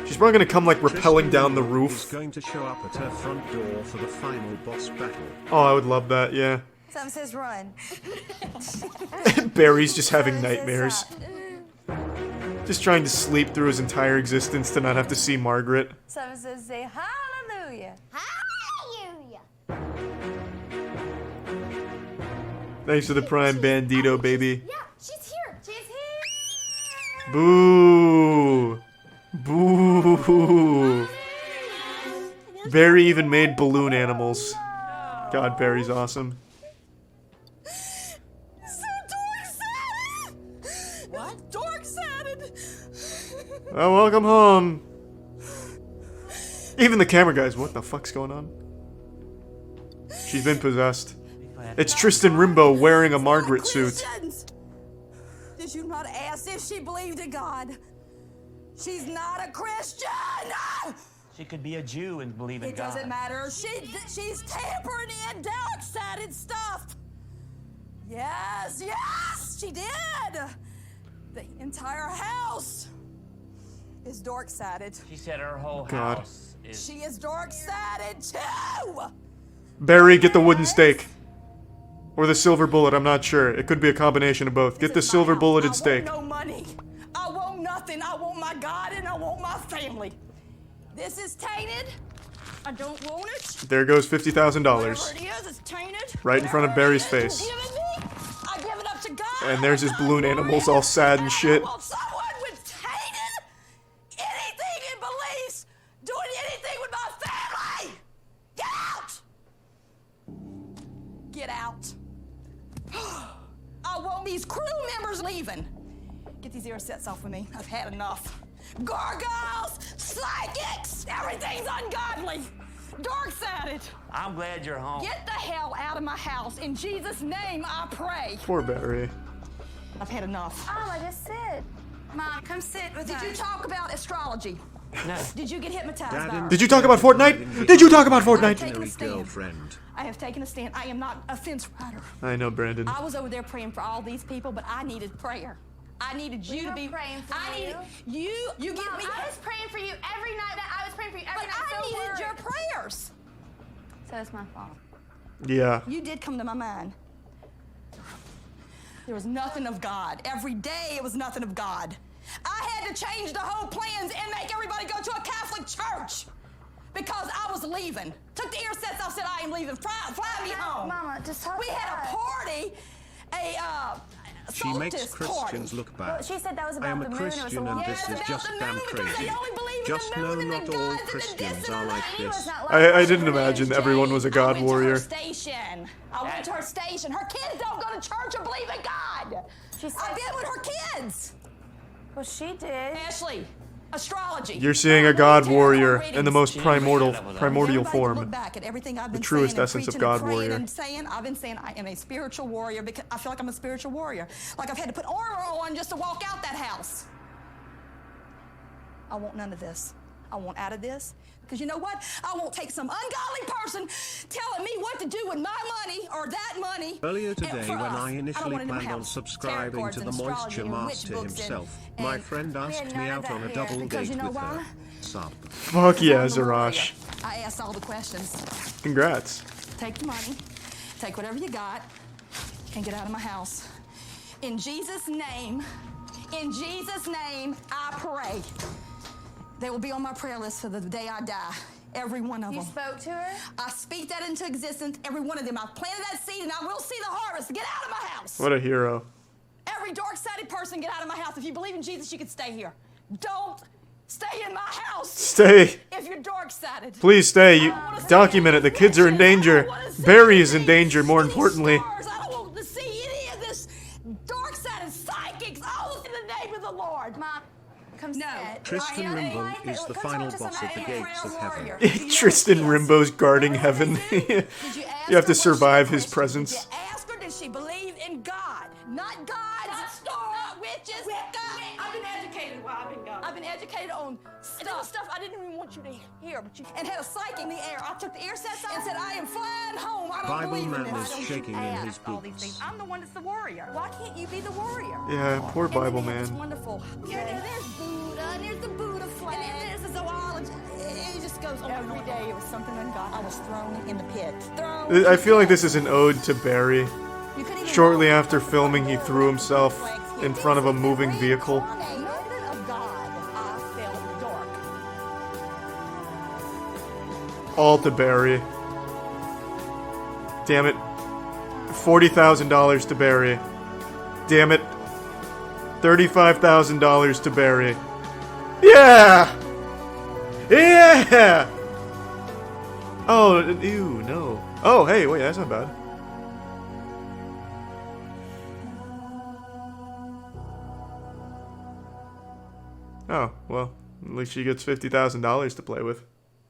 Speaker 2: She's probably gonna come like rappelling down the roof.
Speaker 1: Is going to show up at her front door for the final boss battle.
Speaker 2: Oh, I would love that, yeah.
Speaker 8: Something says run.
Speaker 2: Barry's just having nightmares. Just trying to sleep through his entire existence to not have to see Margaret.
Speaker 8: Something says say hallelujah.
Speaker 13: Hallelujah.
Speaker 2: Thanks for the Prime Bandito, baby.
Speaker 13: Yeah, she's here. She's here.
Speaker 2: Boo! Boo! Barry even made balloon animals. God, Barry's awesome.
Speaker 4: What? Dork said.
Speaker 2: Oh, welcome home. Even the camera guys, what the fuck's going on? She's been possessed. It's Tristan Rimbo wearing a Margaret suit.
Speaker 4: Did you not ask if she believed in God? She's not a Christian!
Speaker 6: She could be a Jew and believe in
Speaker 4: It
Speaker 6: God.
Speaker 4: doesn't matter. She's tampering in dark-sided stuff. Yes, yes, she did. The entire house is dark-sided.
Speaker 6: She said her whole
Speaker 2: God.
Speaker 6: house is...
Speaker 4: She is dark-sided too.
Speaker 2: Barry, get the wooden stake. Or the silver bullet, I'm not sure. It could be a combination of both. Get the silver bulleted stake.
Speaker 4: I want no money. I want nothing. I want my God and I want my family. This is tainted. I don't want it.
Speaker 2: There goes $50,000.
Speaker 4: Whatever it is, it's tainted.
Speaker 2: Right in front of Barry's face.
Speaker 4: I give it up to God.
Speaker 2: And there's his balloon animals all sad and shit.
Speaker 4: Someone with tainted anything in beliefs doing anything with my family. Get out. Get out. I want these crew members leaving. Get these ear sets off of me. I've had enough. Gargoyles, psychics, everything's ungodly. Dark-sided.
Speaker 6: I'm glad you're home.
Speaker 4: Get the hell out of my house. In Jesus' name, I pray.
Speaker 2: Poor Barry.
Speaker 4: I've had enough.
Speaker 15: Mama, just sit. Mom, come sit with us.
Speaker 4: Did you talk about astrology?
Speaker 6: No.
Speaker 4: Did you get hypnotized by her?
Speaker 2: Did you talk about Fortnite? Did you talk about Fortnite?
Speaker 1: Girlfriend.
Speaker 4: I have taken a stand. I am not a fence rider.
Speaker 2: I know, Brandon.
Speaker 4: I was over there praying for all these people, but I needed prayer. I needed you to be
Speaker 15: praying for
Speaker 4: I needed you. You get me.
Speaker 15: I was praying for you every night. I was praying for you every night.
Speaker 4: I
Speaker 15: So
Speaker 4: needed
Speaker 15: worried.
Speaker 4: your prayers.
Speaker 15: So it's my fault.
Speaker 2: Yeah.
Speaker 4: You did come to my mind. There was nothing of God. Every day it was nothing of God. I had to change the whole plans and make everybody go to a Catholic church because I was leaving. Took the ear sets off, said I am leaving. Fly me home.
Speaker 15: Mama, just talk
Speaker 4: We had a party,
Speaker 1: She makes
Speaker 4: solstice
Speaker 1: Christians
Speaker 4: party.
Speaker 1: look
Speaker 15: Well,
Speaker 1: bad.
Speaker 15: she said that was
Speaker 1: I
Speaker 15: about
Speaker 1: am
Speaker 15: the
Speaker 1: a
Speaker 15: moon. It was a
Speaker 1: Christian
Speaker 15: long
Speaker 1: and this
Speaker 4: Yeah,
Speaker 1: is
Speaker 4: it's
Speaker 1: just
Speaker 4: about the
Speaker 1: damn
Speaker 4: moon because
Speaker 1: crazy.
Speaker 4: they only believe in
Speaker 1: Just
Speaker 4: the
Speaker 1: know
Speaker 4: moon and
Speaker 1: not
Speaker 4: the
Speaker 1: all
Speaker 4: gods and the
Speaker 1: Christians
Speaker 4: this and
Speaker 1: are
Speaker 4: the
Speaker 1: like
Speaker 4: that.
Speaker 1: this.
Speaker 2: I didn't imagine everyone was a God
Speaker 4: I went to
Speaker 2: warrior.
Speaker 4: her station. I went to her station. Her kids don't go to church or believe in God. I've been with her kids.
Speaker 15: Well, she did.
Speaker 4: Ashley, astrology.
Speaker 2: You're seeing a God warrior in the most primordial
Speaker 4: Everybody
Speaker 2: form.
Speaker 4: Look back at everything I've
Speaker 2: The
Speaker 4: been
Speaker 2: truest
Speaker 4: saying and
Speaker 2: essence of
Speaker 4: preaching
Speaker 2: God
Speaker 4: and praying
Speaker 2: warrior.
Speaker 4: and saying. I've been saying I am a spiritual warrior because I feel like I'm a spiritual warrior. Like I've had to put armor on just to walk out that house. I want none of this. I want out of this. Because you know what? I won't take some ungodly person telling me what to do with my money or that money.
Speaker 1: Earlier today,
Speaker 4: for
Speaker 1: when
Speaker 4: us.
Speaker 1: I initially
Speaker 4: want it in my
Speaker 1: planned on
Speaker 4: house.
Speaker 1: subscribing
Speaker 4: Tarot
Speaker 1: to the
Speaker 4: cards and
Speaker 1: Moisture
Speaker 4: astrology and witch
Speaker 1: Master
Speaker 4: books
Speaker 1: himself,
Speaker 4: and
Speaker 1: my friend
Speaker 4: we had
Speaker 1: asked me
Speaker 4: none of
Speaker 1: out
Speaker 4: that
Speaker 1: on a
Speaker 4: here.
Speaker 1: double
Speaker 4: Because
Speaker 1: date
Speaker 4: you know
Speaker 1: with her.
Speaker 4: why?
Speaker 1: Sub.
Speaker 2: Fuck yeah,
Speaker 4: I'm the warrior.
Speaker 2: Zarash.
Speaker 4: I asked all the questions.
Speaker 2: Congrats.
Speaker 4: Take the money, take whatever you got, and get out of my house. In Jesus' name, I pray. They will be on my prayer list for the day I die. Every one of them.
Speaker 15: You spoke to her?
Speaker 4: I speak that into existence, every one of them. I've planted that seed and I will see the harvest. Get out of my house.
Speaker 2: What a hero.
Speaker 4: Every dark-sided person, get out of my house. If you believe in Jesus, you can stay here. Don't stay in my house.
Speaker 2: Stay.
Speaker 4: If you're dark-sided.
Speaker 2: Please stay. You document it. The kids are in danger. Barry is in danger, more importantly.
Speaker 4: I don't want to see any of this dark-sided psychics, all in the name of the Lord.
Speaker 15: Mom, come sit.
Speaker 1: Tristan Rimbo is the final boss at the gates of heaven.
Speaker 2: Tristan Rimbo's guarding heaven. You have to survive his presence.
Speaker 4: Ask her, did she believe in God? Not gods, not witches. I've been educated while I've been gone. I've been educated on stuff I didn't even want you to hear, but you and had a psych in the air. I took the ear sets off and said, I am flying home. I don't
Speaker 1: Bible
Speaker 4: believe in
Speaker 1: man
Speaker 4: this.
Speaker 1: is shaking in his
Speaker 4: All these things.
Speaker 1: boots.
Speaker 4: I'm the one that's the warrior. Why can't you be the warrior?
Speaker 2: Yeah, poor Bible
Speaker 4: It's
Speaker 2: man.
Speaker 4: wonderful. There's Buddha, and there's the Buddha flag, and there's the zoology. It just goes on. Every day it was something ungodly. I was thrown in the pit.
Speaker 2: I feel like this is an ode to Barry. Shortly after filming, he threw himself in front of a moving vehicle.
Speaker 4: Moment of God, I felt dark.
Speaker 2: All to Barry. Damn it. $40,000 to Barry. Damn it. $35,000 to Barry. Yeah! Yeah! Oh, ew, no. Oh, hey, wait, that's not bad. Oh, well, at least she gets $50,000 to play with.